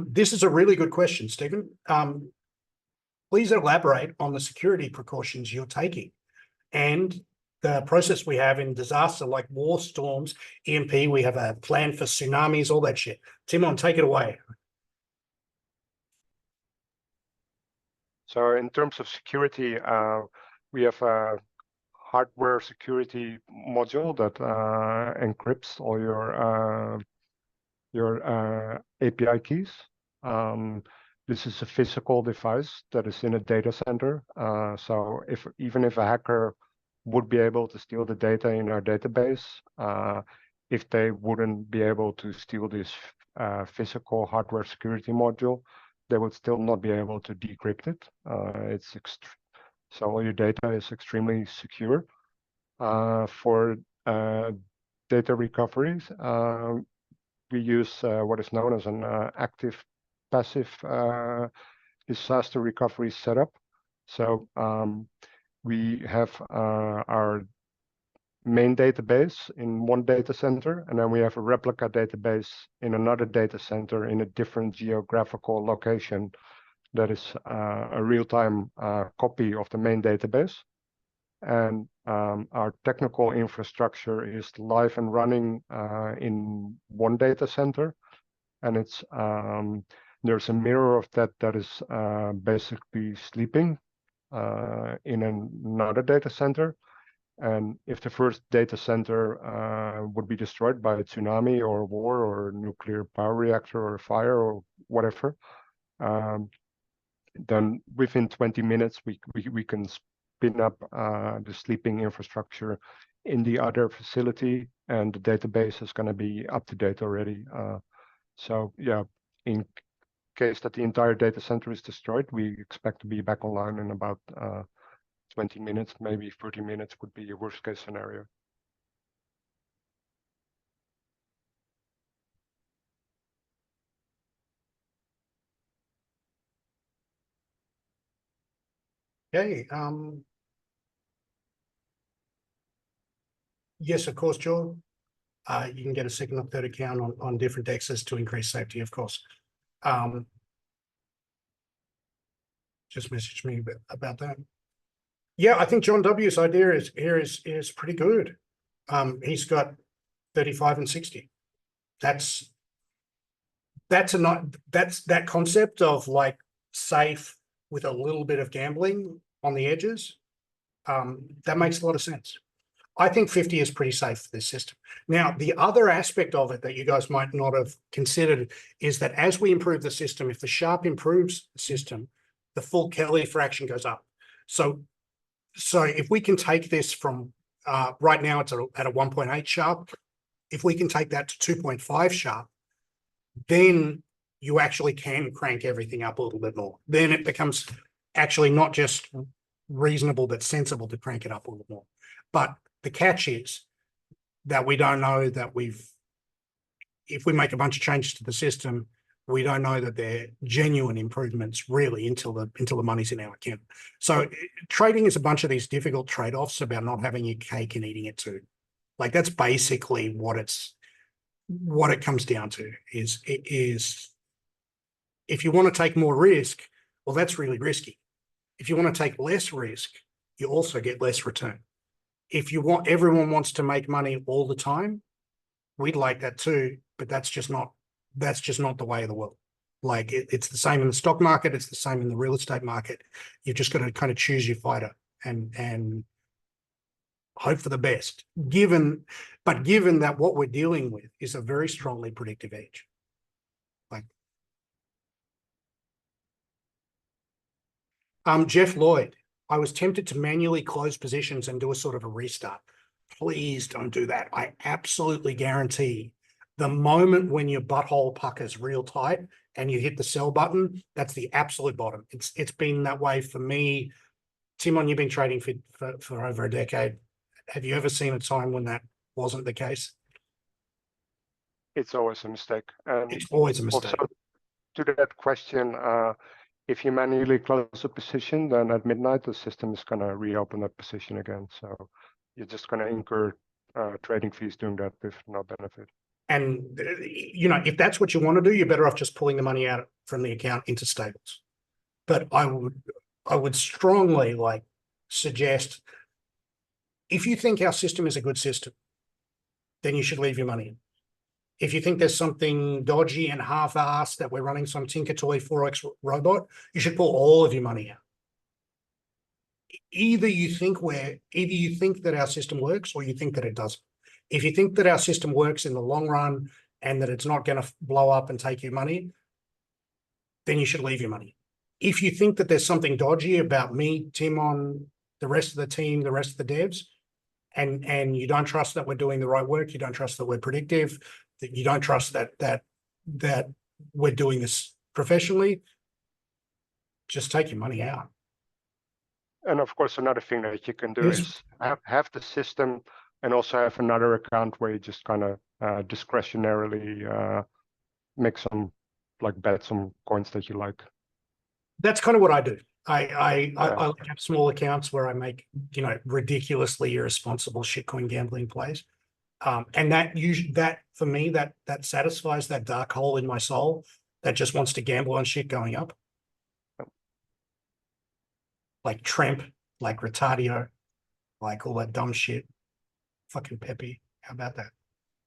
B: This is a really good question, Stephen. Please elaborate on the security precautions you're taking and the process we have in disaster like war, storms, EMP. We have a plan for tsunamis, all that shit. Timon, take it away.
C: So in terms of security, we have a hardware security module that encrypts all your API keys. This is a physical device that is in a data center. So even if a hacker would be able to steal the data in our database, if they wouldn't be able to steal this physical hardware security module, they would still not be able to decrypt it. So all your data is extremely secure. For data recoveries, we use what is known as an active-passive disaster recovery setup. So we have our main database in one data center, and then we have a replica database in another data center in a different geographical location that is a real-time copy of the main database. And our technical infrastructure is live and running in one data center. And it's there's a mirror of that is basically sleeping in another data center. And if the first data center would be destroyed by a tsunami or a war or a nuclear power reactor or a fire or whatever, then within 20 minutes we can spin up the sleeping infrastructure in the other facility, and the database is going to be up to date already. So yeah, in case that the entire data center is destroyed, we expect to be back online in about 20 minutes, maybe 30 minutes would be a worst case scenario.
B: Okay. Yes, of course, Joel. You can get a second or third account on different dexes to increase safety, of course. Just message me about that. Yeah, I think John W.'s idea is pretty good. He's got 35 and 60. That's that concept of like safe with a little bit of gambling on the edges. That makes a lot of sense. I think 50 is pretty safe for this system. Now, the other aspect of it that you guys might not have considered is that as we improve the system, if the Sharp improves the system, the full Kelly fraction goes up. So if we can take this from right now, it's at a 1.8 Sharp. If we can take that to 2.5 Sharp, then you actually can crank everything up a little bit more. Then it becomes actually not just reasonable, but sensible to crank it up a little more. But the catch is that we don't know that if we make a bunch of changes to the system, we don't know that they're genuine improvements really until the money's in our account. So trading is a bunch of these difficult trade-offs about not having your cake and eating it too. Like that's basically what it comes down to is if you want to take more risk, well, that's really risky. If you want to take less risk, you also get less return. If everyone wants to make money all the time, we'd like that too, but that's just not the way of the world. Like it's the same in the stock market, it's the same in the real estate market. You've just got to kind of choose your fighter and hope for the best. Given that what we're dealing with is a very strongly predictive edge. Like Jeff Lloyd, I was tempted to manually close positions and do a sort of a restart. Please don't do that. I absolutely guarantee the moment when your butthole puckers real tight and you hit the sell button, that's the absolute bottom. It's been that way for me. Timon, you've been trading for over a decade. Have you ever seen a time when that wasn't the case?
C: It's always a mistake.
B: It's always a mistake.
C: Also, to that question, if you manually close a position, then at midnight, the system is going to reopen that position again. So you're just going to incur trading fees doing that with no benefit. And,
B: if that's what you want to do, you're better off just pulling the money out from the account into stables. But I would strongly suggest, if you think our system is a good system, then you should leave your money in. If you think there's something dodgy and half-assed that we're running some Tinker Toy 4X robot, you should pull all of your money out. Either you think that our system works or you think that it doesn't. If you think that our system works in the long run and that it's not going to blow up and take your money, then you should leave your money. If you think that there's something dodgy about me, Timon, the rest of the team, the rest of the devs, and you don't trust that we're doing the right work, you don't trust that we're predictive, that you don't trust that we're doing this professionally, just take your money out.
C: And of course, another thing that you can do is have the system and also have another account where you just kind of discretionarily make some bets on coins that you like.
B: That's kind of what I do. I have small accounts where I make ridiculously irresponsible shitcoin gambling plays, and that for me that satisfies that dark hole in my soul that just wants to gamble on shit going up. like Tramp, like Retardio, like all that dumb shit. Fucking Peppy. How about that?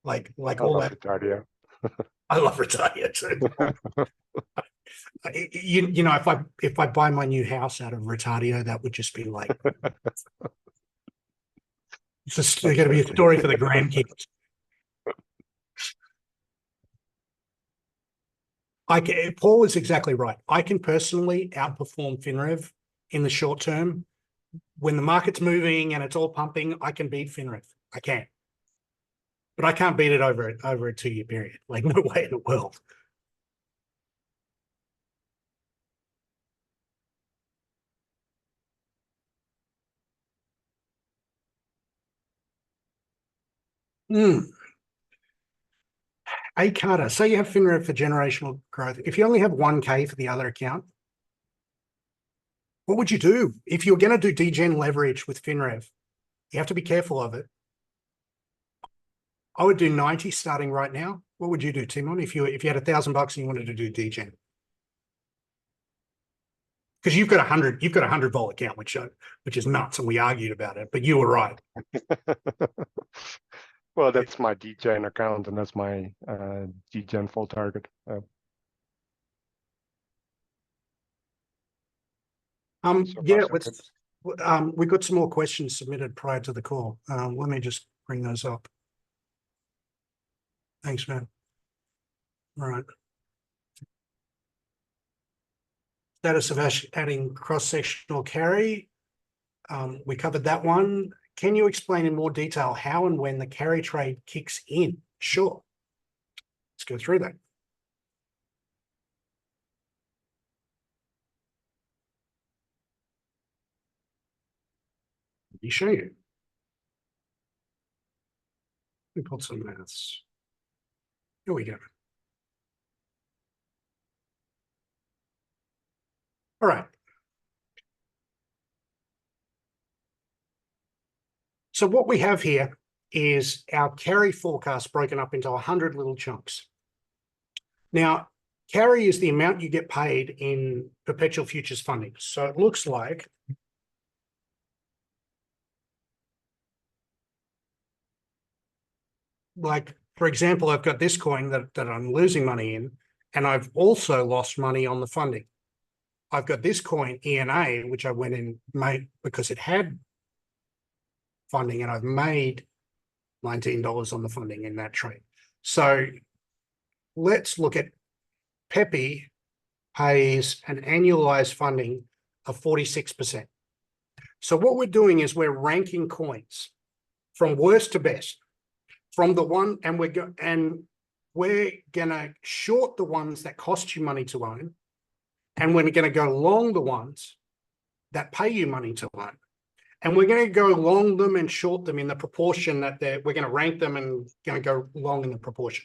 B: Like
C: I
B: all
C: love
B: that.
C: Retardio.
B: I love Retardio too. You know, if I buy my new house out of Retardio, that would just be like it's just going to be a story for the grandkids. Paul is exactly right. I can personally outperform Finrev in the short term. When the market's moving and it's all pumping, I can beat Finrev. I can. But I can't beat it over a 2-year period. Like, no way in the world. A Carter, say you have Finrev for generational growth. If you only have 1K for the other account, what would you do? If you're going to do degen leverage with Finrev, you have to be careful of it. I would do 90 starting right now. What would you do, Timon, if you had $1,000 and you wanted to do degen? Because you've got 100 volt account, which is nuts, and we argued about it. But you were right.
C: Well, that's my degen account, and that's my degen full target.
B: Yeah, we got some more questions submitted prior to the call. Let me just bring those up. Thanks, man. All right. Status of adding cross-sectional carry. We covered that one. Can you explain in more detail how and when the carry trade kicks in? Sure. Let's go through that. Let me show you. Let me put some maths. Here we go. All right. So what we have here is our carry forecast broken up into 100 little chunks. Now, carry is the amount you get paid in perpetual futures funding. So it looks like for example, I've got this coin that I'm losing money in, and I've also lost money on the funding. I've got this coin, ENA, which I went in made because it had funding, and I've made $19 on the funding in that trade. So let's look at Peppy pays an annualized funding of 46%. So what we're doing is we're ranking coins from worst to best, from the one, and we're gonna short the ones that cost you money to own, and we're gonna go long the ones that pay you money to own. And we're going to go long them and short them in the proportion that we're going to rank them and going to go long in the proportion.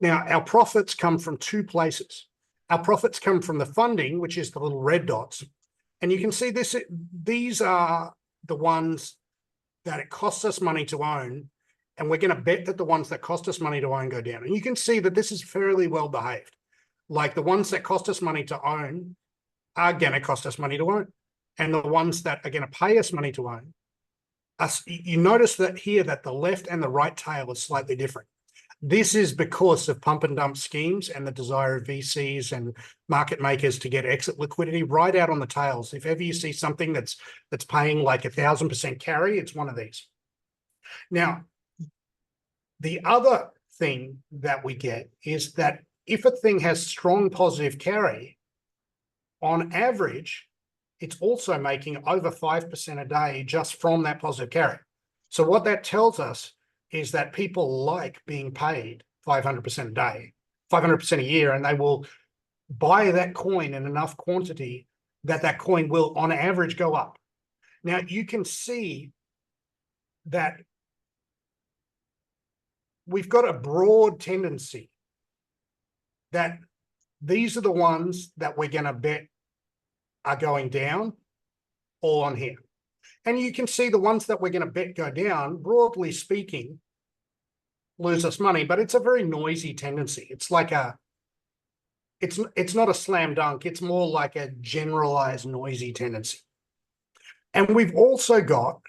B: Now, our profits come from two places. Our profits come from the funding, which is the little red dots. And you can see these are the ones that it costs us money to own. And we're going to bet that the ones that cost us money to own go down. And you can see that this is fairly well behaved. Like the ones that cost us money to own are going to cost us money to own. And the ones that are going to pay us money to own, you notice that here that the left and the right tail is slightly different. This is because of pump and dump schemes and the desire of VCs and market makers to get exit liquidity right out on the tails. If ever you see something that's paying like 1,000% carry, it's one of these. Now, the other thing that we get is that if a thing has strong positive carry, on average, it's also making over 5% a day just from that positive carry. So what that tells us is that people like being paid 500% a day, 500% a year, and they will buy that coin in enough quantity that coin will, on average, go up. Now, you can see that we've got a broad tendency that these are the ones that we're going to bet are going down, all on here. And you can see the ones that we're going to bet go down, broadly speaking, lose us money, but it's a very noisy tendency. It's like it's not a slam dunk. It's more like a generalized noisy tendency. And we've also got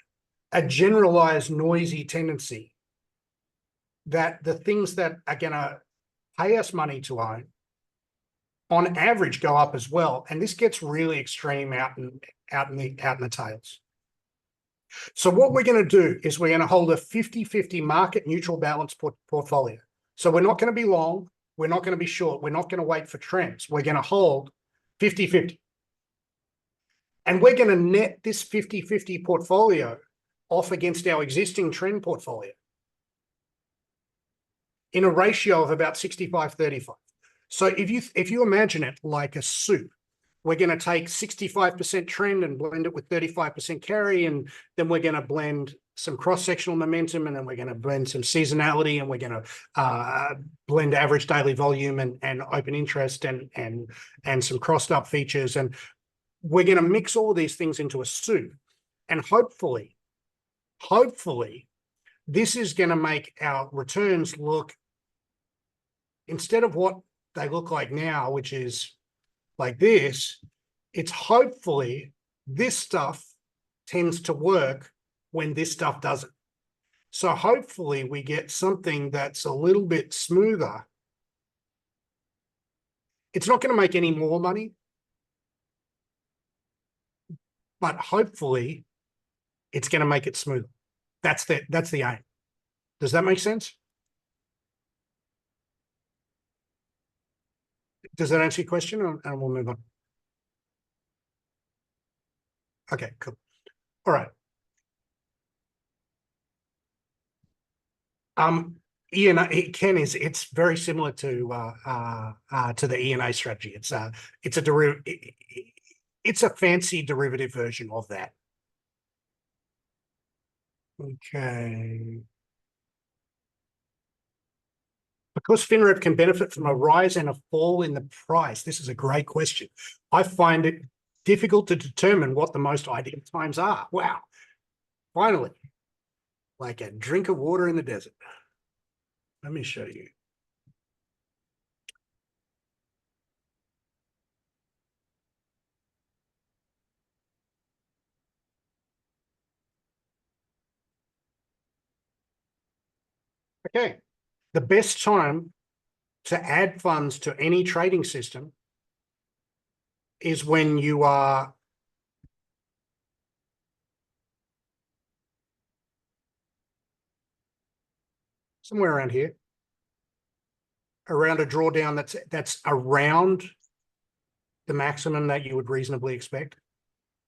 B: a generalized noisy tendency that the things that are going to pay us money to own on average go up as well. And this gets really extreme out in the tails. So what we're going to do is we're going to hold a 50-50 market neutral balance portfolio. So we're not going to be long. We're not going to be short. We're not going to wait for trends. We're going to hold 50-50. And we're going to net this 50-50 portfolio off against our existing trend portfolio in a ratio of about 65-35. So if you imagine it like a soup, we're going to take 65% trend and blend it with 35% carry, and then we're going to blend some cross-sectional momentum, and then we're going to blend some seasonality, and we're going to blend average daily volume and open interest and some crossed up features, and we're going to mix all of these things into a soup, and hopefully, this is going to make our returns look, instead of what they look like now, which is like this, it's hopefully this stuff tends to work when this stuff doesn't. So hopefully we get something that's a little bit smoother. It's not going to make any more money, but hopefully it's going to make it smoother. That's the aim. Does that make sense? Does that answer your question? And we'll move on. Okay, cool. All right. Ken, it's very similar to the ENA strategy. It's a derivative. It's a fancy derivative version of that. Okay. Because Finrev can benefit from a rise and a fall in the price. This is a great question. I find it difficult to determine what the most ideal times are. Wow. Finally, like a drink of water in the desert. Let me show you. Okay. The best time to add funds to any trading system is when you are somewhere around here, around a drawdown that's around the maximum that you would reasonably expect.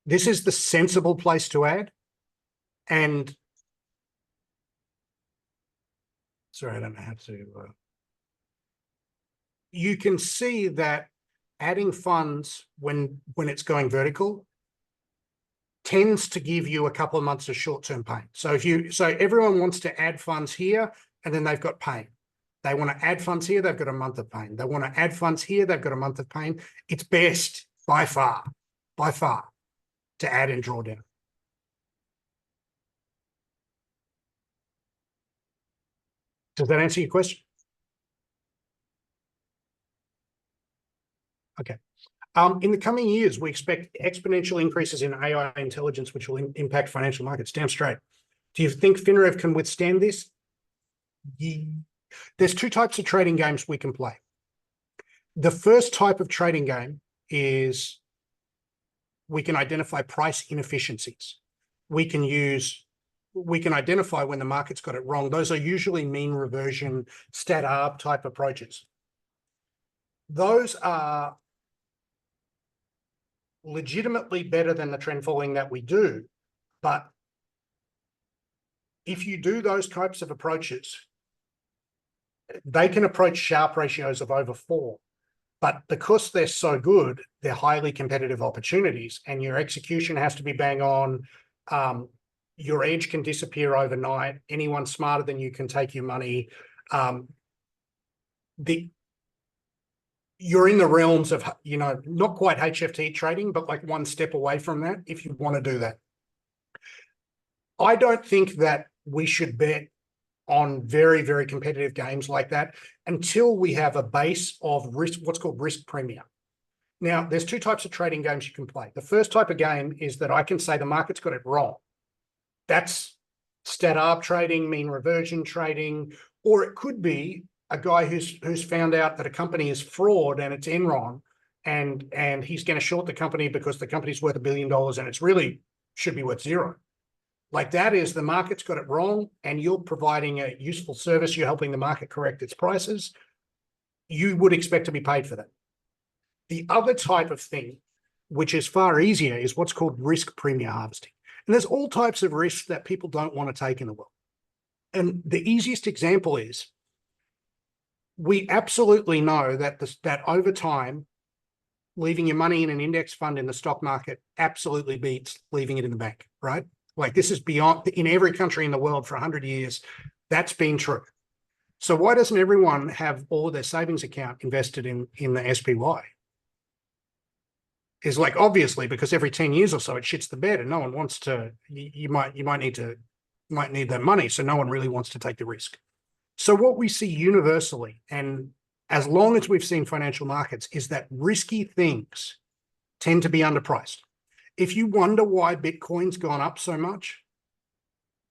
B: This is the sensible place to add. And sorry, I don't know how to. You can see that adding funds when it's going vertical tends to give you a couple of months of short-term pain. So everyone wants to add funds here, and then they've got pain. They want to add funds here, they've got a month of pain. They want to add funds here, they've got a month of pain. It's best by far, to add and draw down. Does that answer your question? Okay. In the coming years, we expect exponential increases in AI intelligence, which will impact financial markets. Damn straight. Do you think Finrev can withstand this? Yeah. There's two types of trading games we can play. The first type of trading game is we can identify price inefficiencies. We can identify when the market's got it wrong. Those are usually mean reversion, stat arb type approaches. Those are legitimately better than the trend following that we do. But if you do those types of approaches, they can approach Sharpe ratios of over 4. But because they're so good, they're highly competitive opportunities, and your execution has to be bang on. Your edge can disappear overnight. Anyone smarter than you can take your money. You're in the realms of, not quite HFT trading, but like one step away from that if you want to do that. I don't think that we should bet on very, very competitive games like that until we have a base of risk, what's called risk premium. Now, there's two types of trading games you can play. The first type of game is that I can say the market's got it wrong. That's stat arb trading, mean reversion trading, or it could be a guy who's found out that a company is fraud and it's Enron, and he's going to short the company because the company's worth $1 billion and it's really should be worth zero. Like that is the market's got it wrong, and you're providing a useful service. You're helping the market correct its prices. You would expect to be paid for that. The other type of thing, which is far easier, is what's called risk premium harvesting. And there's all types of risks that people don't want to take in the world. And the easiest example is we absolutely know that that over time, leaving your money in an index fund in the stock market absolutely beats leaving it in the bank, right? Like this is beyond, in every country in the world for 100 years, that's been true. So why doesn't everyone have all of their savings account invested in the SPY? Is like, obviously, because every 10 years or so it shits the bed and no one wants to, you might need that money. So no one really wants to take the risk. So what we see universally, and as long as we've seen financial markets, is that risky things tend to be underpriced. If you wonder why Bitcoin's gone up so much,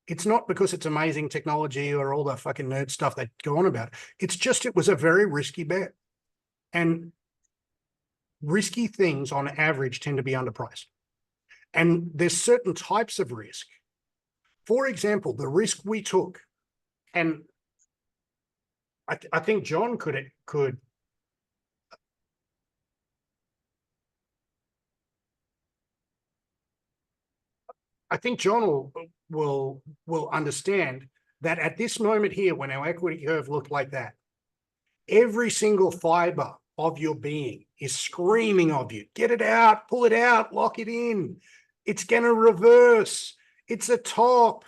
B: it's not because it's amazing technology or all the fucking nerd stuff that go on about it. It's just, it was a very risky bet. And risky things on average tend to be underpriced. And there's certain types of risk. For example, the risk we took, and I think John could I think John will understand that at this moment here, when our equity curve looked like that, every single fiber of your being is screaming of you. Get it out, pull it out, lock it in. It's going to reverse. It's a top.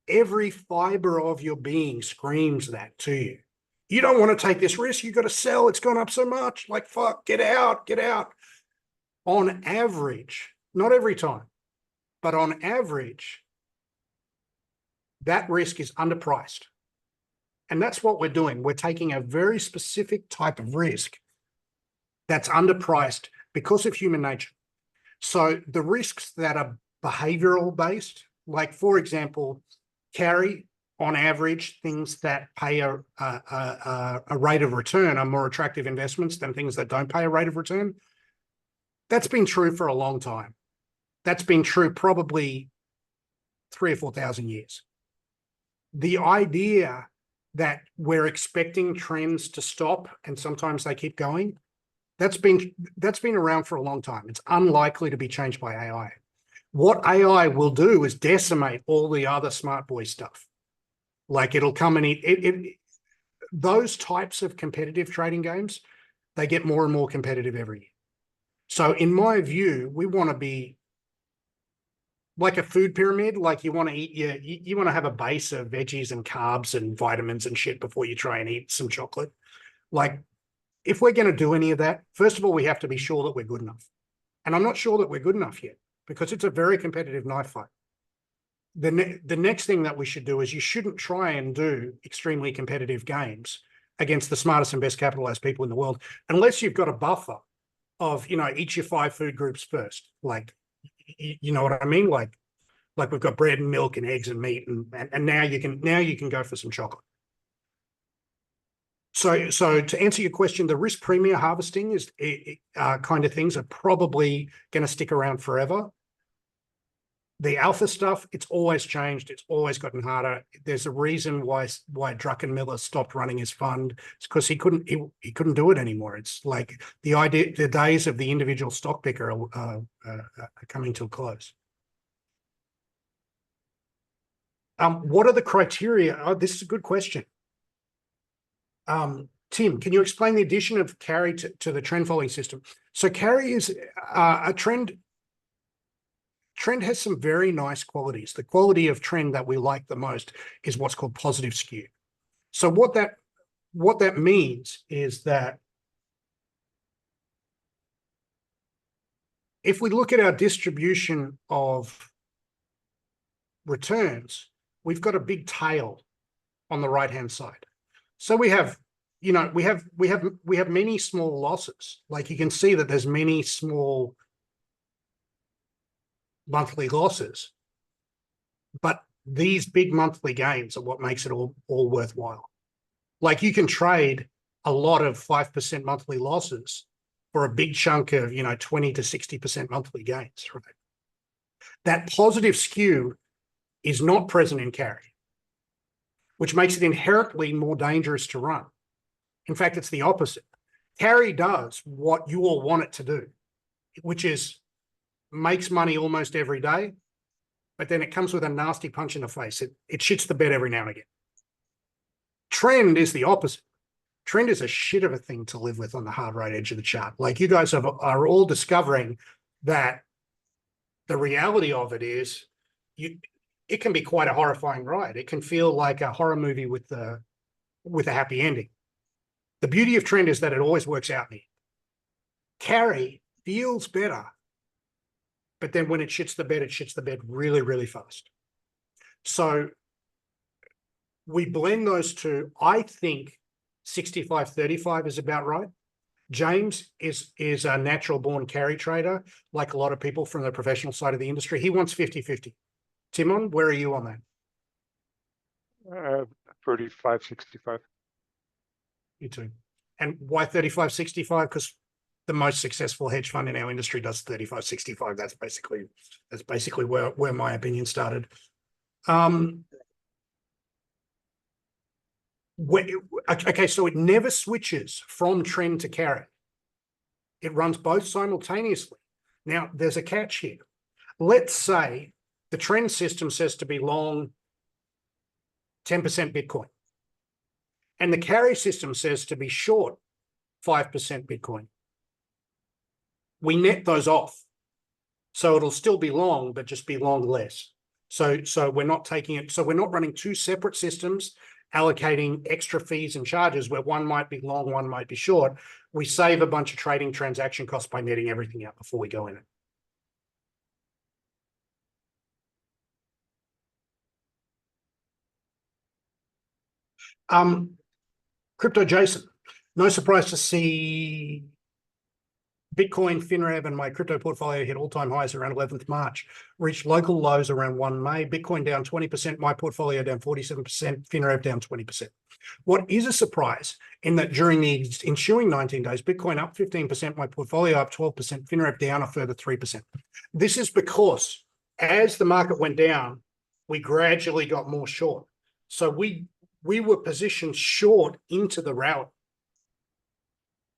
B: Every fiber of your being screams that to you. You don't want to take this risk. You got to sell. It's gone up so much. Like, fuck, get out, get out. On average, not every time, but on average, that risk is underpriced. And that's what we're doing. We're taking a very specific type of risk that's underpriced because of human nature. So the risks that are behavioral based, like for example, carry on average, things that pay a rate of return are more attractive investments than things that don't pay a rate of return. That's been true for a long time. That's been true probably 3,000 or 4,000 years. The idea that we're expecting trends to stop and sometimes they keep going, that's been around for a long time. It's unlikely to be changed by AI. What AI will do is decimate all the other smart boy stuff. Like it'll come and eat those types of competitive trading games, they get more and more competitive every year. So in my view, we want to be like a food pyramid. Like you want to eat you want to have a base of veggies and carbs and vitamins and shit before you try and eat some chocolate. Like if we're going to do any of that, first of all, we have to be sure that we're good enough. And I'm not sure that we're good enough yet because it's a very competitive knife fight. The next thing that we should do is you shouldn't try and do extremely competitive games against the smartest and best capitalized people in the world, unless you've got a buffer of, eat your 5 food groups first. Like, you know what I mean? Like we've got bread and milk and eggs and meat, and now you can go for some chocolate. So to answer your question, the risk premium harvesting is kind of things are probably going to stick around forever. The alpha stuff, it's always changed. It's always gotten harder. There's a reason why Druckenmiller stopped running his fund. It's because he couldn't do it anymore. It's like the days of the individual stock picker are coming to a close. What are the criteria? Oh, this is a good question. Tim, can you explain the addition of carry to the trend following system? So carry is a trend. Trend has some very nice qualities. The quality of trend that we like the most is what's called positive skew. So what that means is that if we look at our distribution of returns, we've got a big tail on the right-hand side. So we have, you know, we have many small losses. Like you can see that there's many small monthly losses, but these big monthly gains are what makes it all worthwhile. Like you can trade a lot of 5% monthly losses for a big chunk of, you know, 20 to 60% monthly gains, right? That positive skew is not present in carry, which makes it inherently more dangerous to run. In fact, it's the opposite. Carry does what you all want it to do, which is makes money almost every day, but then it comes with a nasty punch in the face. It shits the bed every now and again. Trend is the opposite. Trend is a shit of a thing to live with on the hard right edge of the chart. Like you guys are all discovering that the reality of it is it can be quite a horrifying ride. It can feel like a horror movie with a happy ending. The beauty of trend is that it always works out in the end. Carry feels better, but then when it shits the bed really, really fast. So we blend those two. I think 65-35 is about right. James is a natural born carry trader, like a lot of people from the professional side of the industry. He wants 50-50. Timon, where are you on that?
C: 35-65.
B: You too. And why 35-65? Because the most successful hedge fund in our industry does 35-65. That's basically where my opinion started. Okay, so it never switches from trend to carry. It runs both simultaneously. Now, there's a catch here. Let's say the trend system says to be long 10% Bitcoin, and the carry system says to be short 5% Bitcoin. We net those off. So it'll still be long, but just be long less. So we're not taking it. So we're not running two separate systems, allocating extra fees and charges where one might be long, one might be short. We save a bunch of trading transaction costs by netting everything out before we go in it. Crypto Jason, no surprise to see Bitcoin, Finrev, and my crypto portfolio hit all-time highs around 11th March, reached local lows around 1 May, Bitcoin down 20%, my portfolio down 47%, Finrev down 20%. What is a surprise in that during the ensuing 19 days, Bitcoin up 15%, my portfolio up 12%, Finrev down a further 3%. This is because as the market went down, we gradually got more short. So we were positioned short into the rally,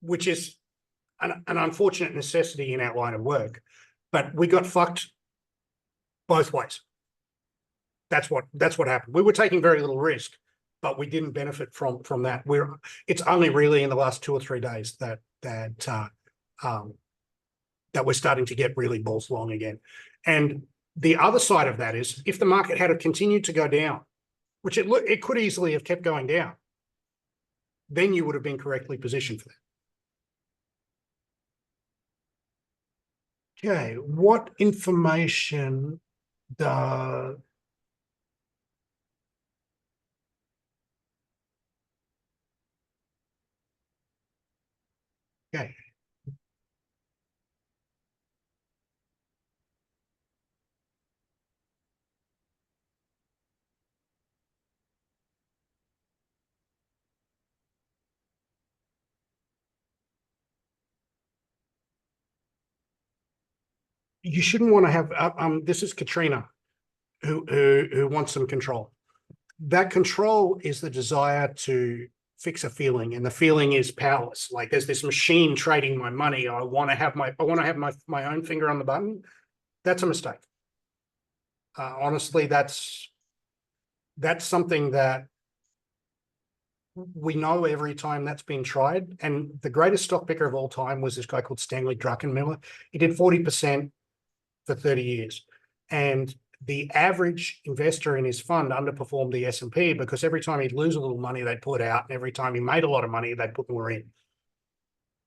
B: which is an unfortunate necessity in our line of work, but we got fucked both ways. That's what happened. We were taking very little risk, but we didn't benefit from that. It's only really in the last 2 or 3 days that we're starting to get really balls long again. And the other side of that is if the market had continued to go down, which it could easily have kept going down, then you would have been correctly positioned for that. Okay, what information does okay. You shouldn't want to have this is Katrina who wants some control. That control is the desire to fix a feeling, and the feeling is powerless. Like there's this machine trading my money. I want to have my own finger on the button. That's a mistake. Honestly, that's something that we know every time that's been tried. And the greatest stock picker of all time was this guy called Stanley Druckenmiller. He did 40% for 30 years. And the average investor in his fund underperformed the S&P because every time he'd lose a little money, they'd pull it out. And every time he made a lot of money, they'd put more in.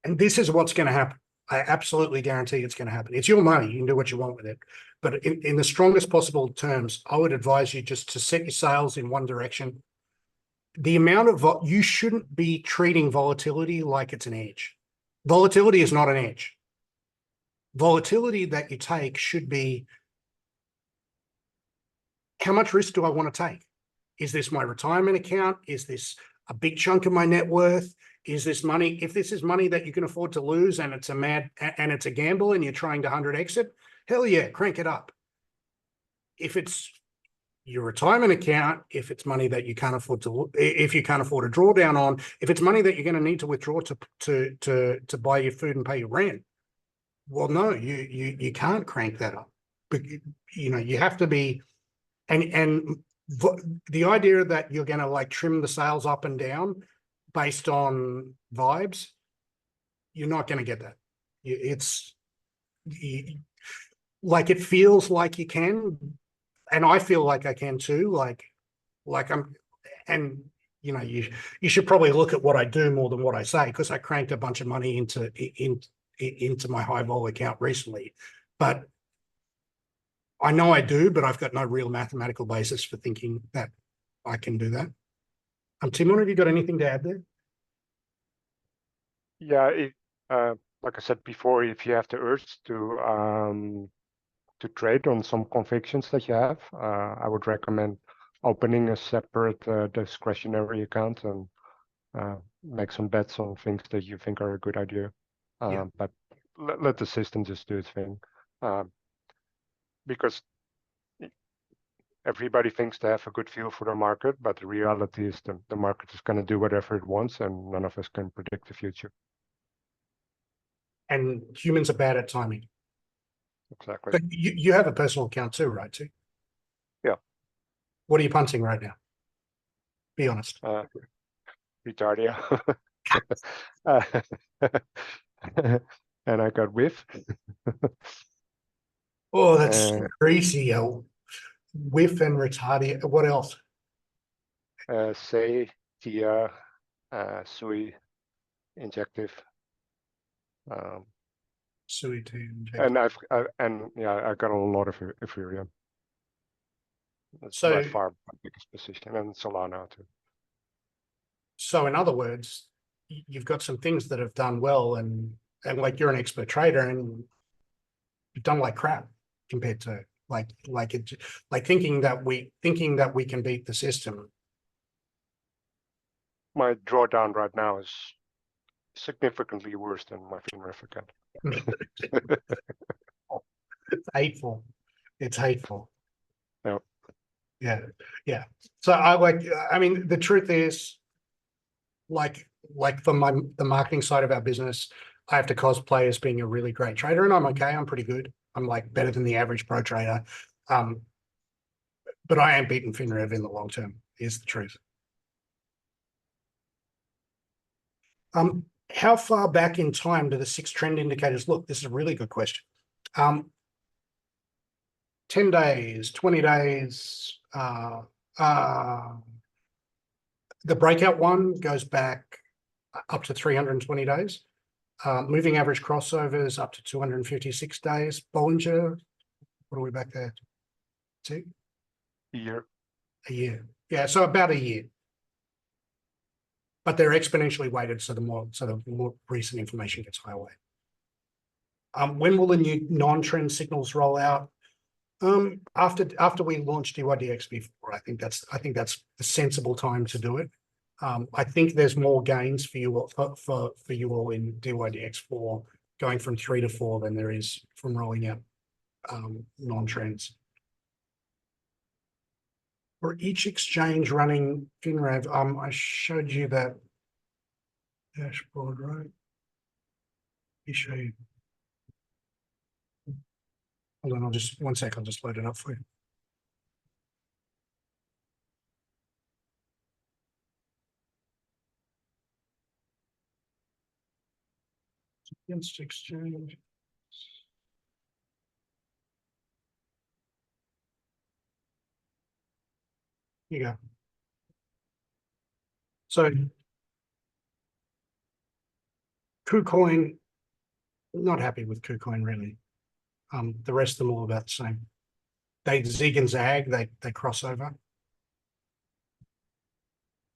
B: And this is what's going to happen. I absolutely guarantee it's going to happen. It's your money. You can do what you want with it. But in the strongest possible terms, I would advise you just to set your sails in one direction the amount of you shouldn't be treating volatility like it's an edge. Volatility is not an edge. Volatility that you take should be, how much risk do I want to take? Is this my retirement account? Is this a big chunk of my net worth? Is this money? If this is money that you can afford to lose and it's a gamble and you're trying to 100x it, hell yeah, crank it up. If it's your retirement account, if it's money that you can't afford to, if you can't afford a drawdown on, if it's money that you're going to need to withdraw to buy your food and pay your rent, well, no, you can't crank that up. But you have to be, and the idea that you're going to like trim the sails up and down based on vibes, you're not going to get that. It's like, it feels like you can, and I feel like I can too. Like I'm, and you should probably look at what I do more than what I say, because I cranked a bunch of money into my high vol account recently, but I know I do, but I've got no real mathematical basis for thinking that I can do that. Timon, have you got anything to add there?
C: Yeah, like I said before, if you have the urge to trade on some convictions that you have, I would recommend opening a separate discretionary account and make some bets on things that you think are a good idea. But let the system just do its thing, because everybody thinks they have a good feel for the market, but the reality is the market is going to do whatever it wants, and none of us can predict the future.
B: And humans are bad at timing.
C: Exactly.
B: But you have a personal account too, right? Too.
C: Yeah.
B: What are you punting right now? Be honest.
C: Retardia. And I got whiff.
B: Oh, that's greasy. Whiff and retardia. What else?
C: Say, Tia, Sui, Injective.
B: Sui too.
C: And I got a lot of Ethereum. That's by far my biggest position, and Solana too.
B: So in other words, you've got some things that have done well, and like you're an expert trader, and you've done like crap compared to thinking that we can beat the system.
C: My drawdown right now is significantly worse than my Finrev account.
B: It's hateful. It's hateful.
C: Yep.
B: Yeah. So I mean, the truth is, like from the marketing side of our business, I have to cosplay as being a really great trader, and I'm okay. I'm pretty good. I'm like better than the average pro trader. But I am beating Finrev in the long term, is the truth. How far back in time do the 6 trend indicators look? This is a really good question. 10 days, 20 days. The breakout one goes back up to 320 days. Moving average crossovers up to 256 days. Bollinger, what are we back there? 2?
C: A year.
B: A year. Yeah, so about a year. But they're exponentially weighted, so the more recent information gets highlighted. When will the new non-trend signals roll out? After we launch DYDX before, I think that's a sensible time to do it. I think there's more gains for you for you all in DYDX4 going from 3 to 4 than there is from rolling out non-trends. For each exchange running Finrev, I showed you that dashboard, right? Let me show you. Hold on, I'll just load it up for you. Against exchange. Here you go. So KuCoin, not happy with KuCoin really. The rest of them all about the same. They zig and zag, they cross over.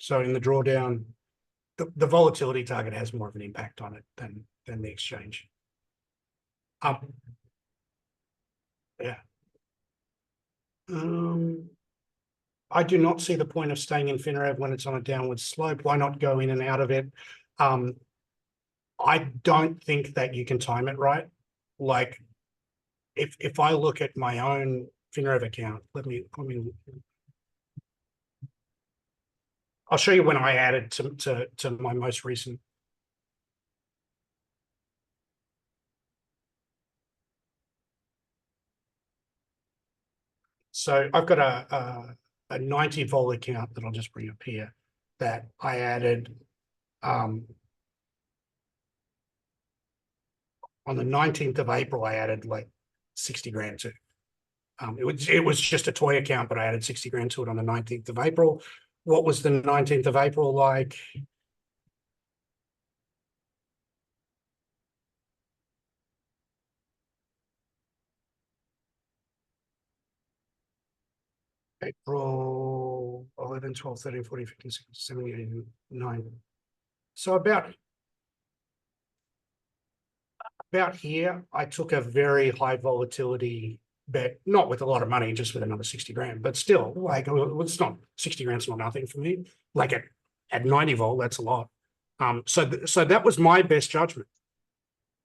B: So in the drawdown, the volatility target has more of an impact on it than the exchange. Yeah. I do not see the point of staying in Finrev when it's on a downward slope. Why not go in and out of it? I don't think that you can time it right. Like, if I look at my own Finrev account, I'll show you when I added to my most recent. So I've got a 90 volt account that I'll just bring up here that I added on the 19th of April. I added like 60 grand to. It was just a toy account, but I added 60 grand to it on the 19th of April. What was the 19th of April like? April 11, 12, 13, 14, 15, 16, 17, 18, 19. So about here, I took a very high volatility bet, not with a lot of money, just with another 60 grand, but still, like, it's not 60 grand's not nothing for me. Like at 90 volt, that's a lot. So that was my best judgment.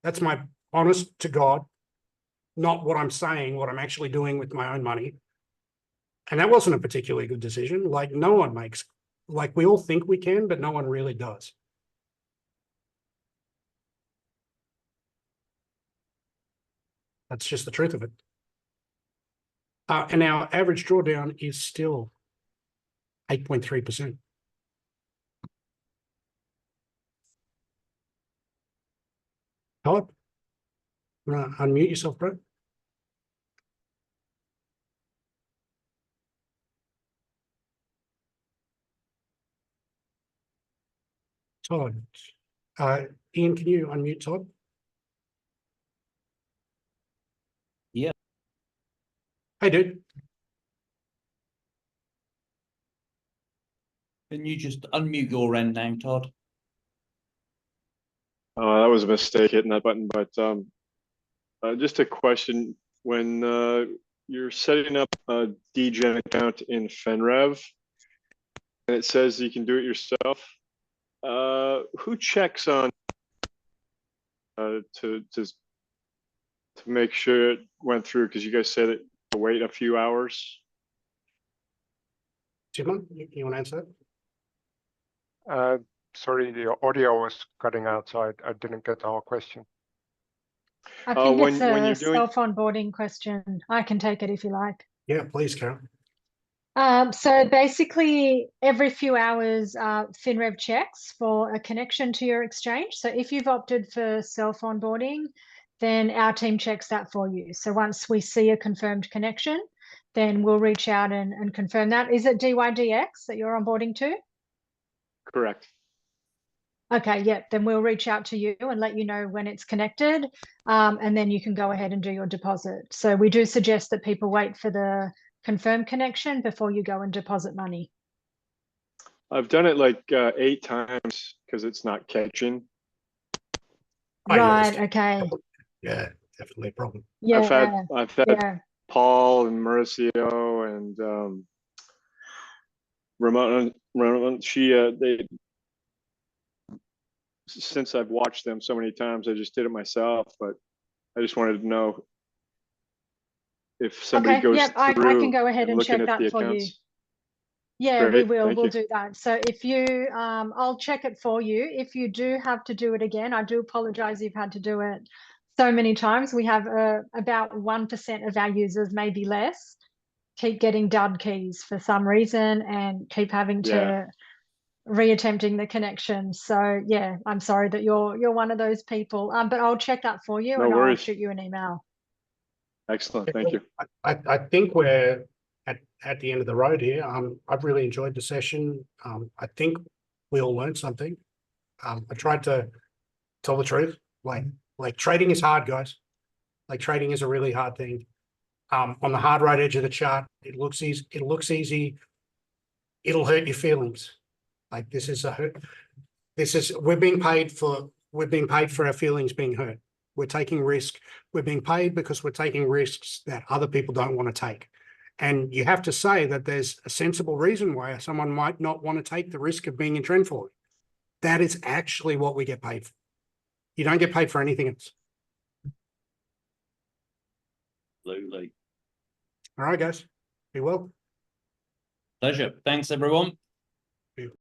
B: That's my honest to God, not what I'm saying, what I'm actually doing with my own money. And that wasn't a particularly good decision. Like, no one makes, like, we all think we can, but no one really does. That's just the truth of it. And our average drawdown is still 8.3%. Todd, unmute yourself, bro. Todd. Ian, can you unmute Todd?
A: Yeah.
B: Hey, dude.
A: Can you just unmute your end now, Todd?
E: That was a mistake hitting that button, but just a question. When you're setting up a DGen account in Finrev and it says you can do it yourself, who checks on to make sure it went through? Because you guys said it to wait a few hours.
B: Timon, you want to answer
C: that? Sorry, the audio was cutting out, so I didn't get the whole question.
F: I think
E: when
F: it's
E: you're
F: a
E: doing
F: self-onboarding question. I can take it if you like.
B: Yeah, please, Carol.
F: So basically, every few hours, Finrev checks for a connection to your exchange. So if you've opted for self-onboarding, then our team checks that for you. So once we see a confirmed connection, then we'll reach out and confirm that. Is it DYDX that you're onboarding to?
E: Correct.
F: Okay, yeah, then we'll reach out to you and let you know when it's connected, and then you can go ahead and do your deposit. So we do suggest that people wait for the confirmed connection before you go and deposit money.
E: I've done it like 8 times because it's not catching.
F: Right, okay.
B: Yeah, definitely a problem.
F: Yeah,
E: I've had
F: yeah.
E: Paul and Mauricio and Ramon. They, since I've watched them so many times, I just did it myself. But I just wanted to know if somebody
F: Okay,
E: goes
F: yep, I can go ahead and check that for you. Yeah,
E: Great,
F: we'll
E: you.
F: do that. So if you, I'll check it for you. If you do have to do it again, I do apologize you've had to do it so many times. We have about 1% of our users, maybe less, keep getting dud keys for some reason and keep having to reattempting the connection. So yeah, I'm sorry that you're one of those people. But I'll check that for you and I'll shoot you an email.
E: Excellent, thank you.
B: I think we're at the end of the road here. I've really enjoyed the session. I think we all learned something. I tried to tell the truth. Like trading is hard, guys. Like trading is a really hard thing. On the hard right edge of the chart, it looks easy. It'll hurt your feelings. Like this is a hurt. We're being paid for our feelings being hurt. We're taking risk. We're being paid because we're taking risks that other people don't want to take. And you have to say that there's a sensible reason why someone might not want to take the risk of being in trend following. That is actually what we get paid for. You don't get paid for anything else.
A: Absolutely.
B: All right, guys. Be well.
A: Pleasure. Thanks, everyone.